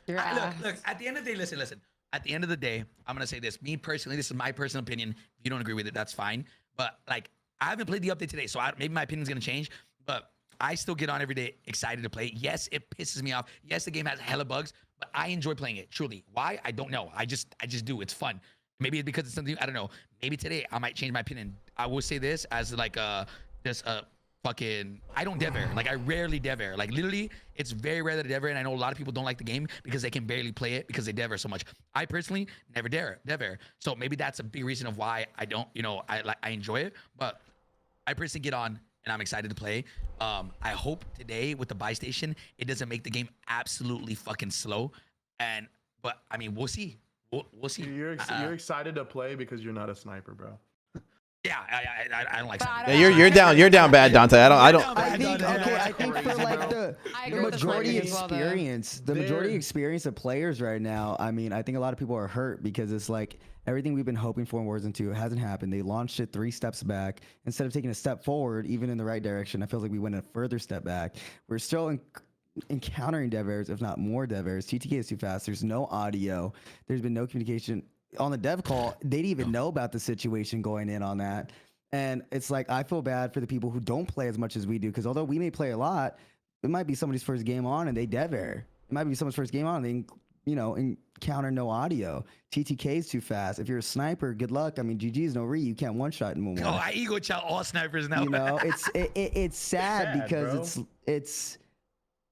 Your ass. Look, at the end of the day, listen. At the end of the day, I'm gonna say this. Me personally, this is my personal opinion. If you don't agree with it, that's fine. But like, I haven't played the update today, so maybe my opinion's gonna change. But I still get on every day excited to play. Yes, it pisses me off. Yes, the game has hella bugs, but I enjoy playing it. Truly, why? I don't know. I just do. It's fun. Maybe it's because it's something I don't know. Maybe today I might change my opinion. I will say this as like just fucking, I don't dev air. Like, I rarely dev air. Like, literally, it's very rare that I dev air, and I know a lot of people don't like the game because they can barely play it because they dev air so much. I personally never dev air. So maybe that's a big reason of why I don't, I enjoy it. But I personally get on, and I'm excited to play. I hope today with the buy station, it doesn't make the game absolutely fucking slow. But I mean, we'll see. We'll see. You're excited to play because you're not a sniper, bro. Yeah, I don't like But I something. don't- Yeah, you're down bad, Dante. I don't. I think Yeah, okay. yeah, I think for crazy, like bro. I the agree with the majority sniping as well, though. experience, the majority experience of players right now. I mean, I think a lot of people are hurt because it's like everything we've been hoping for in Warzone 2 hasn't happened. They launched it 3 steps back instead of taking a step forward, even in the right direction. I feel like we went a further step back. We're still encountering dev errors, if not more dev errors. TTK is too fast. There's no audio. There's been no communication on the dev call. They didn't even know about the situation going in on that. And it's like, I feel bad for the people who don't play as much as we do, because although we may play a lot, it might be somebody's first game on and they dev error. It might be someone's first game on and they, encounter no audio. TTK is too fast. If you're a sniper, good luck. I mean, GG's no re. You can't one shot in one. Oh, I ego chow all snipers now. It's sad because bro.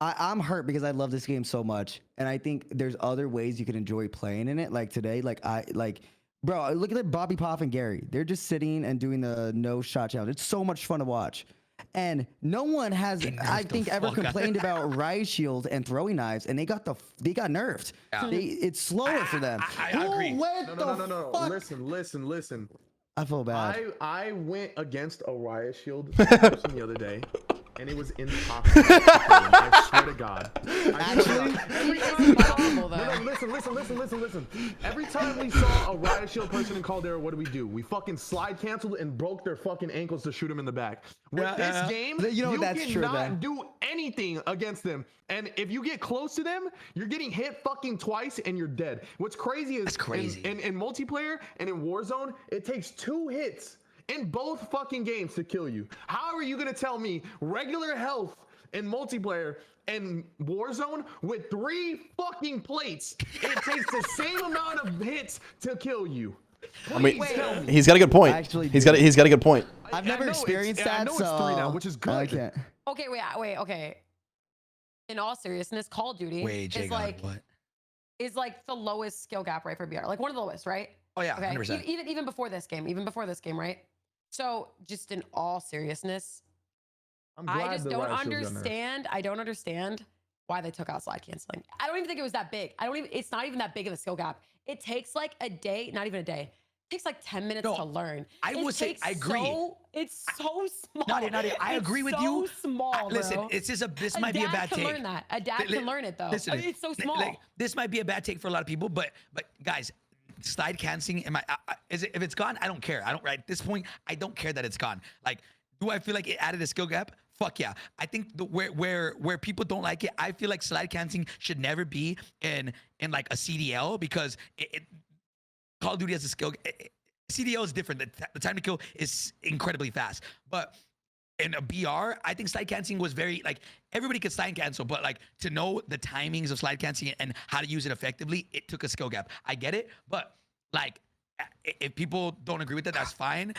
I'm hurt because I love this game so much, and I think there's other ways you can enjoy playing in it. Like today, bro, look at Bobby Poff and Gary. They're just sitting and doing the no shot challenge. It's so much fun to watch. And no one has, I think, ever complained about riot shields and throwing knives, and they got nerfed. Yeah. It's slower for them. I agree. No. Fuck? Listen. I feel bad. I went against a riot shield person the other day, and it was impossible. I swear to God. Actually, Every It is time we saw, impossible, though. listen. Every time we saw a riot shield person in Caldera, what do? We fucking slide canceled and broke their fucking ankles to shoot them in the back. With this game, You know that's true, cannot then. do anything against them. And if you get close to them, you're getting hit fucking twice and you're dead. What's crazy is That's crazy. In multiplayer and in Warzone, it takes 2 hits in both fucking games to kill you. How are you gonna tell me regular health in multiplayer and Warzone with 3 fucking plates, it takes the same amount of hits to kill you? I mean, Please tell me. he's got a good point. I actually He's do. got a good point. I've I never know experienced I that, know so it's 3 now, which is good. I can't. Okay, wait, okay. In all seriousness, Call of Duty Wait, Jay, is like what? the lowest skill gap, right, for BR. Like one of the lowest, right? Oh yeah, Okay. 100%. Even before this game, right? So just in all seriousness, I'm I glad just the don't riot shield got nerfed. understand. I don't understand why they took out slide canceling. I don't even think it was that big. It's not even that big of a skill gap. It takes like a day, not even a day. It takes like 10 minutes No, to learn. I It would say takes I agree. It's so small. Nadia, I It's agree with so you. Small, Listen, bro. it's just this A might be a dad bad can take. learn that. A dad Li- can learn it though. Listen, It's so small. Like, this might be a bad take for a lot of people, but guys, slide canceling. If it's gone, I don't care. I don't. At this point, I don't care that it's gone. Like, do I feel like it added a skill gap? Fuck yeah. I think where people don't like it, I feel like slide canceling should never be in like a CDL because Call of Duty has a skill. CDL is different. The time to kill is incredibly fast, but in a BR, I think slide canceling was very like everybody could slide cancel, but like to know the timings of slide canceling and how to use it effectively, it took a skill gap. I get it, but like if people don't agree with that, that's fine.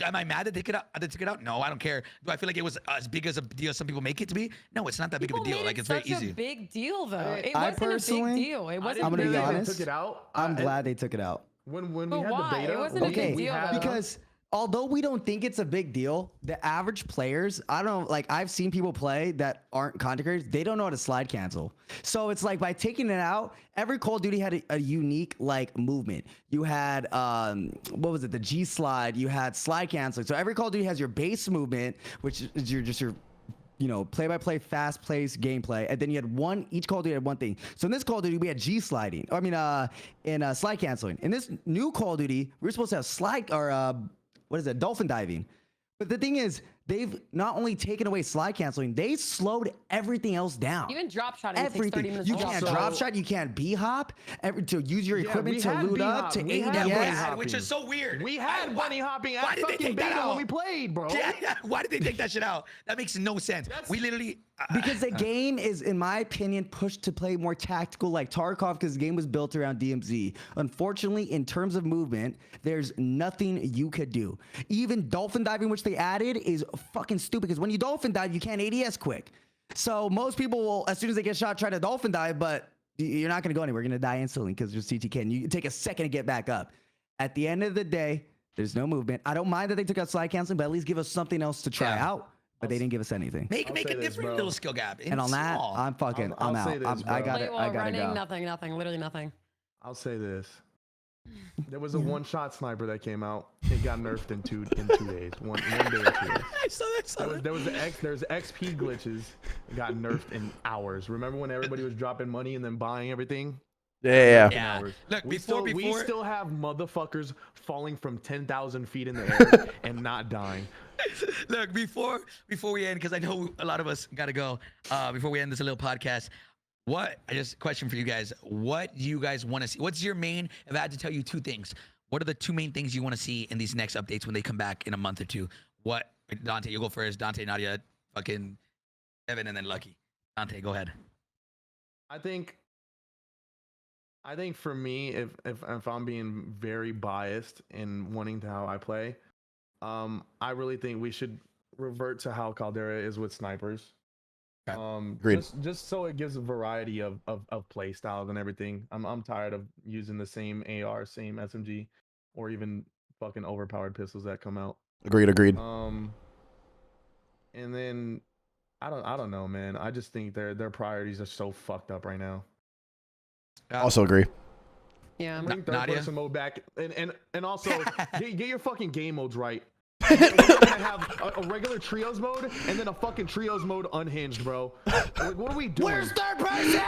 Am I mad that they took it out? No, I don't care. Do I feel like it was as big as a deal as some people make it to be? No, it's not that big of a People deal. made Like it it's very such easy. a big deal though. It I wasn't a personally- big deal. It wasn't. I'm gonna be They honest. took it out. I'm glad they took it out. When we But had why? the It beta, wasn't a Okay, big deal, though. because although we don't think it's a big deal, the average players, I don't like. I've seen people play that aren't content creators. They don't know how to slide cancel. So it's like by taking it out, every Call of Duty had a unique like movement. You had what was it? The G slide. You had slide canceling. So every Call of Duty has your base movement, which is your play-by-play, fast-paced gameplay, and then you had each Call of Duty had one thing. So in this Call of Duty, we had G sliding. Slide canceling. In this new Call of Duty, we were supposed to have dolphin diving. But the thing is, they've not only taken away slide canceling, they slowed everything else down. Even drop shotting takes 30 Everything. minutes. You to can't drop drop shot. shot. You can't B-hop. To use your equipment we to had loot up, B-hop. to We had ADS. bunny Yeah, which is so weird. We had bunny hopping at did they fucking take that beta when out? we played, bro. Yeah, why did they take that shit out? That makes no sense. We literally Because the game is, in my opinion, pushed to play more tactical like Tarkov because the game was built around DMZ. Unfortunately, in terms of movement, there's nothing you could do. Even dolphin diving, which they added, is fucking stupid because when you dolphin dive, you can't ADS quick. So most people will, as soon as they get shot, try to dolphin dive, but you're not going to go anywhere. You're going to die instantly because you're CTK. And you take a second to get back up. At the end of the day, there's no movement. I don't mind that they took out slide canceling, but at least give us something else to try out. But they didn't give us anything. make I'll a say this, different bro. little skill gap. And on that, small. I'm I'll out. say this, I bro. got Play it. while I gotta running, go. nothing, literally nothing. I'll say this. There was a one-shot sniper that came out. It got nerfed in 2 days. One day or 2 days. I saw that. There's XP glitches. It got nerfed in hours. Remember when everybody was dropping money and then buying everything? Yeah. Yeah. Hours. Look, we before still have motherfuckers falling from 10,000 feet in the air and not dying. Look, before we end, because I know a lot of us gotta go. Before we end this little podcast, question for you guys? What do you guys want to see? What's your main? If I had to tell you 2 things, what are the 2 main things you want to see in these next updates when they come back in a month or 2? What? Dante, you go first. Dante, Nadia, fucking Evan, and then Lucky. Dante, go ahead. I think for me, if I'm being very biased in wanting to how I play, I really think we should revert to how Caldera is with snipers. Agreed. Just so it gives a variety of play styles and everything. I'm tired of using the same AR, same SMG, or even fucking overpowered pistols that come out. Agreed. And then I don't know, man. I just think their priorities are so fucked up right now. Also agree. Yeah. Bring third Nadia? person mode back, and also get your fucking game modes right. We're gonna have a regular trios mode and then a fucking trios mode unhinged, bro. Like, what are we doing? Where's third person?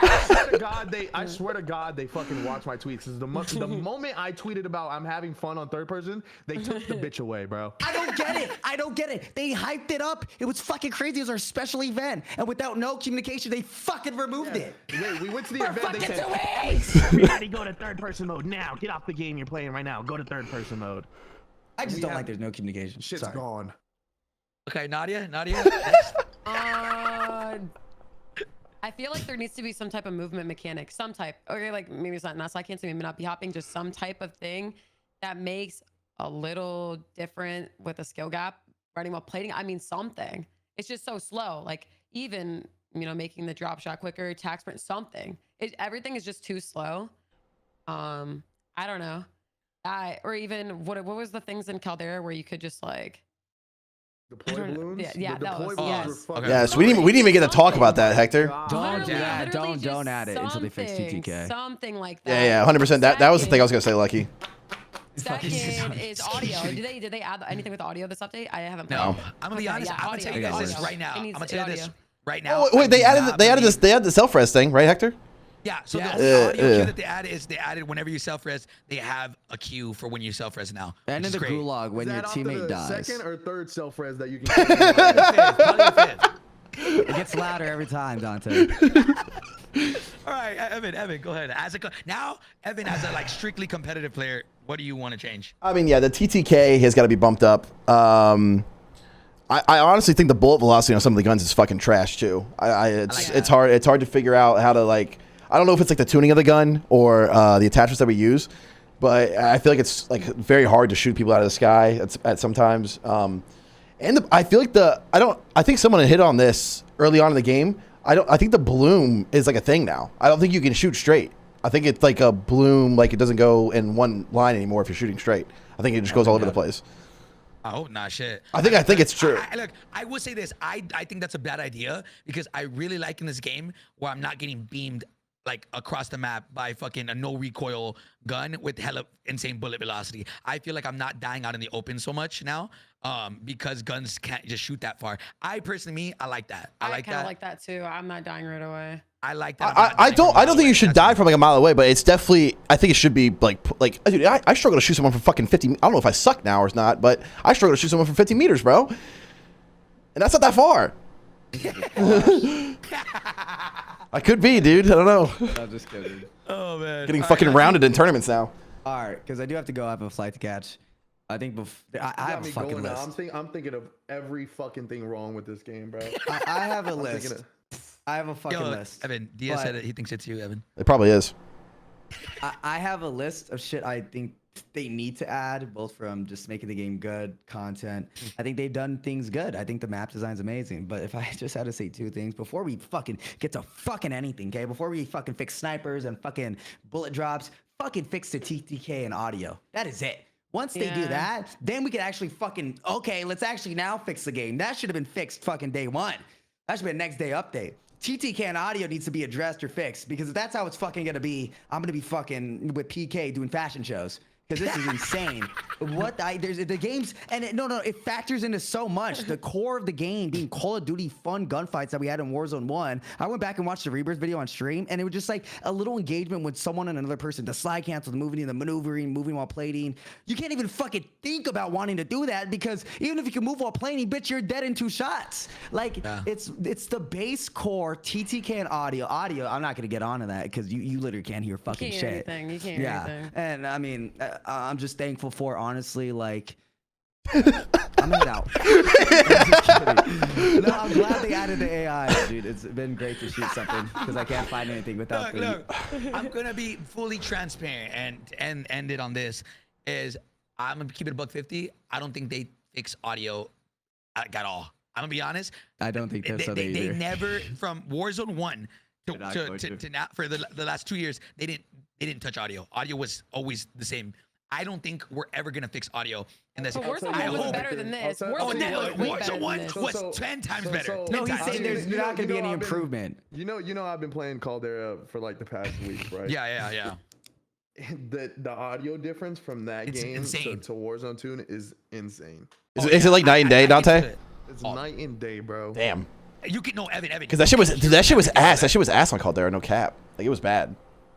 I swear to God, they fucking watch my tweets. The moment I tweeted about I'm having fun on third person, they took the bitch away, bro. I don't get it. They hyped it up. It was fucking crazy. It was our special event, and without no communication, they fucking removed it. Wait, we went to the event. They said, Everybody go to third person mode now. Get off the game you're playing right now. Go to third person mode. I just don't like there's no communication. shit's Sorry. gone. Okay, Nadia. I feel like there needs to be some type of movement mechanic, some type. Okay, like maybe it's not nuts. I can't say maybe not be hopping, just some type of thing that makes a little different with a skill gap running while plating. I mean, something. It's just so slow. Like even making the drop shot quicker, attack sprint, something. Everything is just too slow. I don't know. Or even what was the things in Caldera where you could just like Deploy balloons? Yeah, The that deploy was- balloons yes. were fucking Yes, we didn't even get to talk about that, Hector. Don't do Literally- that. literally Don't just add it until they fix something, TTK. Something like that. Yeah, 100%. That was the thing I was gonna say, Lucky. Second is audio. Did they add anything with audio this update? I haven't. No, played. I'm gonna be Okay, honest. yeah, I'm gonna audio. tell you guys this Audio. right now. It I'm needs gonna tell you this audio. right now. Oh, wait, they I do added not they added believe- the self-res thing, right, Hector? Yeah, so Yes. the only audio Yeah. cue that they added is they added whenever you self-res, they have a cue for when you self-res now. And which in is the great. gulag when Is your that after teammate the dies. second or third self-res that you can Probably the fifth. It gets louder every time, Dante. All right, Evan, go ahead. Now, Evan, as a strictly competitive player, what do you want to change? I mean, yeah, the TTK has got to be bumped up. I honestly think the bullet velocity on some of the guns is fucking trash too. It's hard to figure out how to I don't know if it's like the tuning of the gun or the attachments that we use, but I feel like it's very hard to shoot people out of the sky at sometimes. I feel like I think someone hit on this early on in the game. I think the bloom is like a thing now. I don't think you can shoot straight. I think it's like a bloom, it doesn't go in one line anymore if you're shooting straight. I think it just goes all over the place. Oh, nah, shit. I think it's true. Look, I will say this. I think that's a bad idea because I really like in this game where I'm not getting beamed across the map by fucking a no recoil gun with hella insane bullet velocity. I feel like I'm not dying out in the open so much now because guns can't just shoot that far. I like that. I like kind of that. like that too. I'm not dying right away. I like that. I don't think you should die from a mile away, but it's definitely, I think it should be dude, I struggle to shoot someone from fucking 50. I don't know if I suck now or not, but I struggle to shoot someone from 50 meters, bro. And that's not that far. I could be, dude. I don't know. I'm just kidding. Oh, man. Getting fucking rounded in tournaments now. All right, because I do have to go. I have a flight to catch. I think I have a fucking list. I'm thinking of every fucking thing wrong with this game, bro. I have a thinking list. of- I have a fucking list. Evan, Diaz But- said it. He thinks it's you, Evan. It probably is. I have a list of shit I think they need to add, both from just making the game good, content. I think they've done things good. I think the map design's amazing. But if I just had to say two things before we fucking get to fucking anything, okay? Before we fucking fix snipers and fucking bullet drops, fucking fix the TTK and audio. That is it. Once they do Yeah. that, then we can actually fucking, okay, let's actually now fix the game. That should have been fixed fucking day one. That should be a next day update. TTK and audio needs to be addressed or fixed, because if that's how it's fucking gonna be, I'm gonna be fucking with PK doing fashion shows. Because this is insane. There's the games, and it factors into so much. The core of the game being Call of Duty fun gunfights that we had in Warzone 1. I went back and watched the Rebirth video on stream, and it was just like a little engagement with someone and another person. The slide cancel, the maneuvering, moving while plating. You can't even fucking think about wanting to do that, because even if you can move while plating, bitch, you're dead in 2 shots. It's the base core TTK and audio. I'm not gonna get onto that because you literally can't hear fucking Can't shit. hear anything. You can't hear anything. And I mean, I'm just thankful for, honestly, I'm head out. No, I'm glad they added the AI, dude. It's been great to shoot something because I can't find anything without Look, I'm gonna be fully transparent and end it on this. I'm gonna keep it $150. I don't think they fix audio at all. I'm gonna be honest. I don't think that's so they either. never, from Warzone 1 They're not going to now, for the last 2 years, they didn't touch audio. Audio was always the same. I don't think we're ever gonna fix audio in this. But Warzone I 1 was hope. better than this. Oh, Warzone that- 1 was way better Warzone than 1 this. was 10 times better. No, 10 he's times. saying there's not gonna be any improvement. You know, I've been playing Caldera for the past week, right? Yeah. the audio difference from that It's game insane. to Warzone 2 is insane. Is it like night and day, I get to Dante? it. It's Oh. night and day, bro. Damn. You can no Evan. Because that shit was ass. That shit was ass on Caldera. No cap. Like it was bad.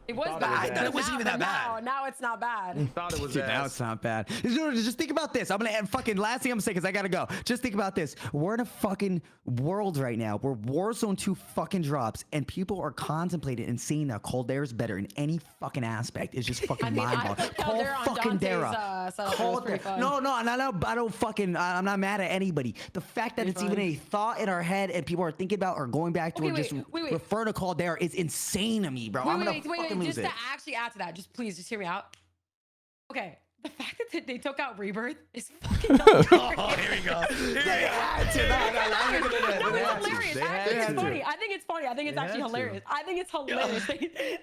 It was Thought it bad. was I thought it but wasn't even now- that bad. but Now it's not bad. Thought it was Dude, now ass. it's not bad. Just think about this. I'm gonna add fucking last thing I'm saying because I gotta go. Just think about this. We're in a fucking world right now where Warzone 2 fucking drops and people are contemplating and saying that Caldera's better in any fucking aspect. It's just fucking I mean, I mind-boggling. put Caldera on fucking Dante's, Dara. setup. It was pretty fun. No, I don't fucking. I'm not mad at anybody. The fact that Pretty it's even fun. a thought in our head and people are thinking about or going back to Okay, or just wait. refer to Caldera is insane to me, bro. I'm gonna fucking lose Just it. to actually add to that, just please, just hear me out. Okay, the fact that they took out Rebirth is fucking hilarious. Oh, here we go. No, it's hilarious. They I had think it's to. funny. I think it's funny. I think it's They actually had to. hilarious. I think it's hilarious.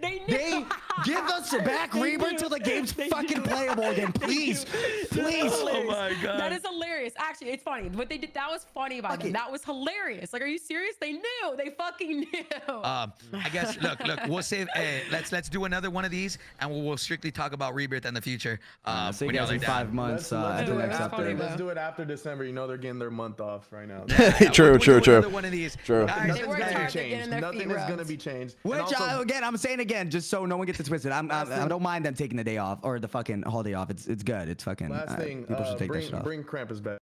They knew. They give us back They Rebirth knew. till the game's They fucking knew. playable again, They please, knew. please. That's Oh hilarious. my God. That is hilarious. Actually, it's funny. What they did, that was funny about Fuck them. it. That was hilarious. Like, are you serious? They knew. They fucking knew. I guess look, we'll save. Let's do another one of these, and we'll strictly talk about Rebirth in the future. See you when y'all guys are in down. 5 months Let's at do the it next That's funny, update. though. Let's do it after December. You know they're getting their month off right now. True, We'll true, do true. another one of these. True. Guys, Nothing's worked gonna hard be to get in changed. their Nothing feet is gonna rubbed. be changed. Which, And also, again, I'm saying again, just so no one gets it twisted. I don't mind them taking the day off or the fucking holiday off. It's good. It's fucking. last thing, people should take that shit off. bring Krampus back.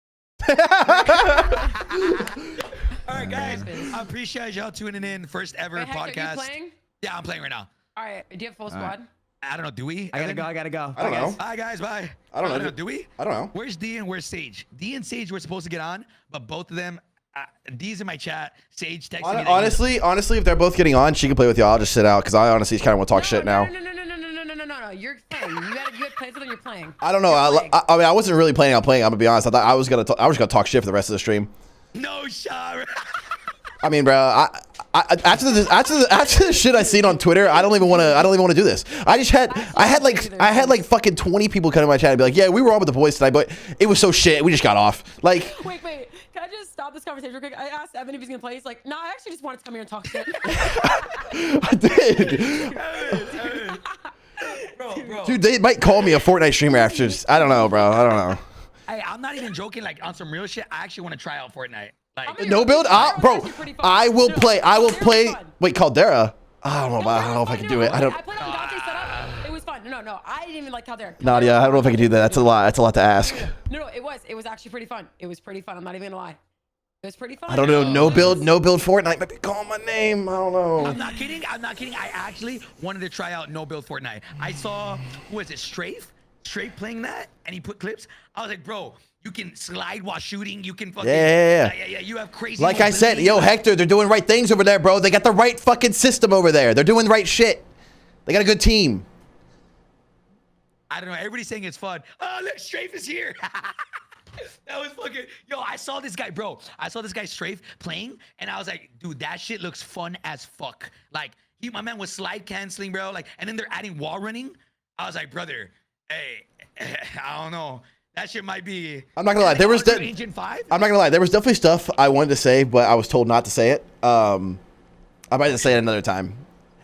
All right, guys. I appreciate y'all tuning in. First ever Wait, Hector, podcast. you playing? Yeah, I'm playing right now. All right. Do you have full All right. squad? I don't know. Do we? I gotta Evan? go. I gotta go. I don't know. Bye, guys. Bye. I don't know. Do we? I don't know. Where's D and where's Sage? D and Sage were supposed to get on, but both of them. D's in my chat. Sage texted me. that Honestly, if they're both getting on, she can play with y'all. I'll just sit out because I honestly kind of want to talk shit now. No. You're playing. You had plans with them. You're playing. I don't know. You're playing. I mean, I wasn't really planning on playing. I'm gonna be honest. I thought I was just gonna talk shit for the rest of the stream. No shot. I mean, bro, after the shit I seen on Twitter, I don't even want to do this. I had like fucking 20 people come to my chat and be like, yeah, we were on with the boys tonight, but it was so shit. We just got off. Like, Wait. Can I just stop this conversation real quick? I asked Evan if he's gonna play. He's like, no, I actually just wanted to come here and talk shit. I did. Bro. Dude, they might call me a Fortnite streamer after. I don't know, bro. I don't know. Hey, I'm not even joking. Like on some real shit, I actually want to try out Fortnite. Like, I'm No build, bro. I will play. Fun. Wait, Caldera. I don't know. I don't know if I can do it. I don't. I played on Dante's setup. It was fun. No. I didn't even like Caldera. Nadia, I don't know if I can do that. That's a lot. That's a lot to ask. No. It was actually pretty fun. It was pretty fun. I'm not even gonna lie. It was pretty fun. I don't know. No build Fortnite might be calling my name. I don't know. I'm not kidding. I actually wanted to try out no build Fortnite. I saw, who was it, Strafe playing that, and he put clips. I was like, bro, you can slide while shooting. You can fucking Yeah. You have crazy. Like I said, yo, Hector, they're doing right things over there, bro. They got the right fucking system over there. They're doing the right shit. They got a good team. I don't know. Everybody's saying it's fun. Oh, look, Strafe is here. That was fucking. Yo, I saw this guy, bro. I saw this guy Strafe playing, and I was like, dude, that shit looks fun as fuck. Like, my man was slide canceling, bro. Like, and then they're adding wall running. I was like, brother, hey, I don't know. That shit might be. I'm not gonna lie. There was Engine 5. I'm not gonna lie. There was definitely stuff I wanted to say, but I was told not to say it. I might just say it another time.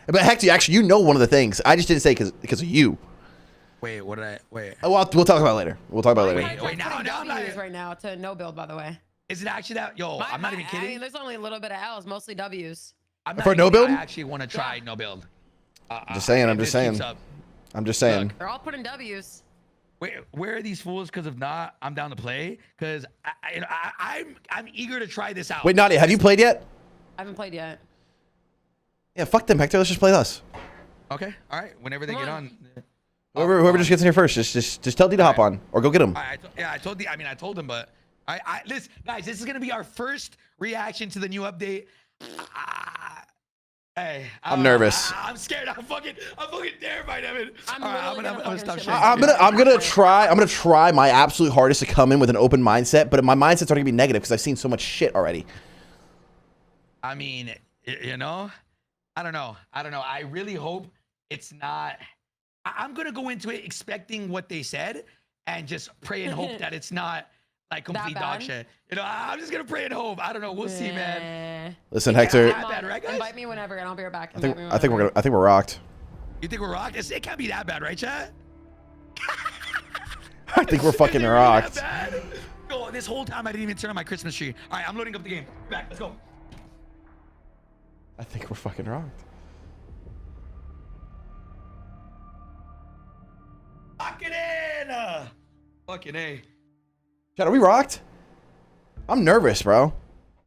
But Hector, actually, you know one of the things. I just didn't say because of you. Wait, what did I? Wait. Oh, we'll talk about it later. We'll talk about it later. Wait, now I'm W's not- right now to no build, by the way. Is it actually that? Yo, I'm not even I kidding. mean, there's only a little bit of L's, mostly W's. I'm not For even no kidding. build? I actually want to try no build. Just saying, if I'm just this keeps saying. up. I'm just saying. Look. They're all putting W's. Wait, where are these fools? Because if not, I'm down to play. Because I'm eager to try this out. Wait, Nadia, have you played yet? I haven't played yet. Yeah, fuck them, Hector. Let's just play us. Okay, all right. Whenever they Come get on. on. Whoever just gets in here first, just tell D to hop on or go get him. I told the. I mean, I told them, but listen, guys. This is gonna be our first reaction to the new update. Hey, I'm nervous. I'm scared. I'm fucking terrified of it. I'm All right, literally I'm gonna gonna stop fucking sharing. shit. I'm gonna try my absolute hardest to come in with an open mindset, but my mindset's already gonna be negative because I've seen so much shit already. I mean, you know, I don't know. I really hope it's not. I'm gonna go into it expecting what they said and just pray and hope that it's not like complete dog bad? shit. You know, I'm just gonna pray and hope. I don't know. We'll see, man. Listen, Hector. Bad, right, guys? Invite me whenever, and I'll be right back. I think we're rocked. You think we're rocked? It can't be that bad, right, chat? I think we're fucking Is it rocked. Really that bad? Yo, this whole time I didn't even turn on my Christmas tree. All right, I'm loading up the game. Back, let's go. I think we're fucking rocked. Lock it in. Fucking A. Chad, are we rocked? I'm nervous, bro.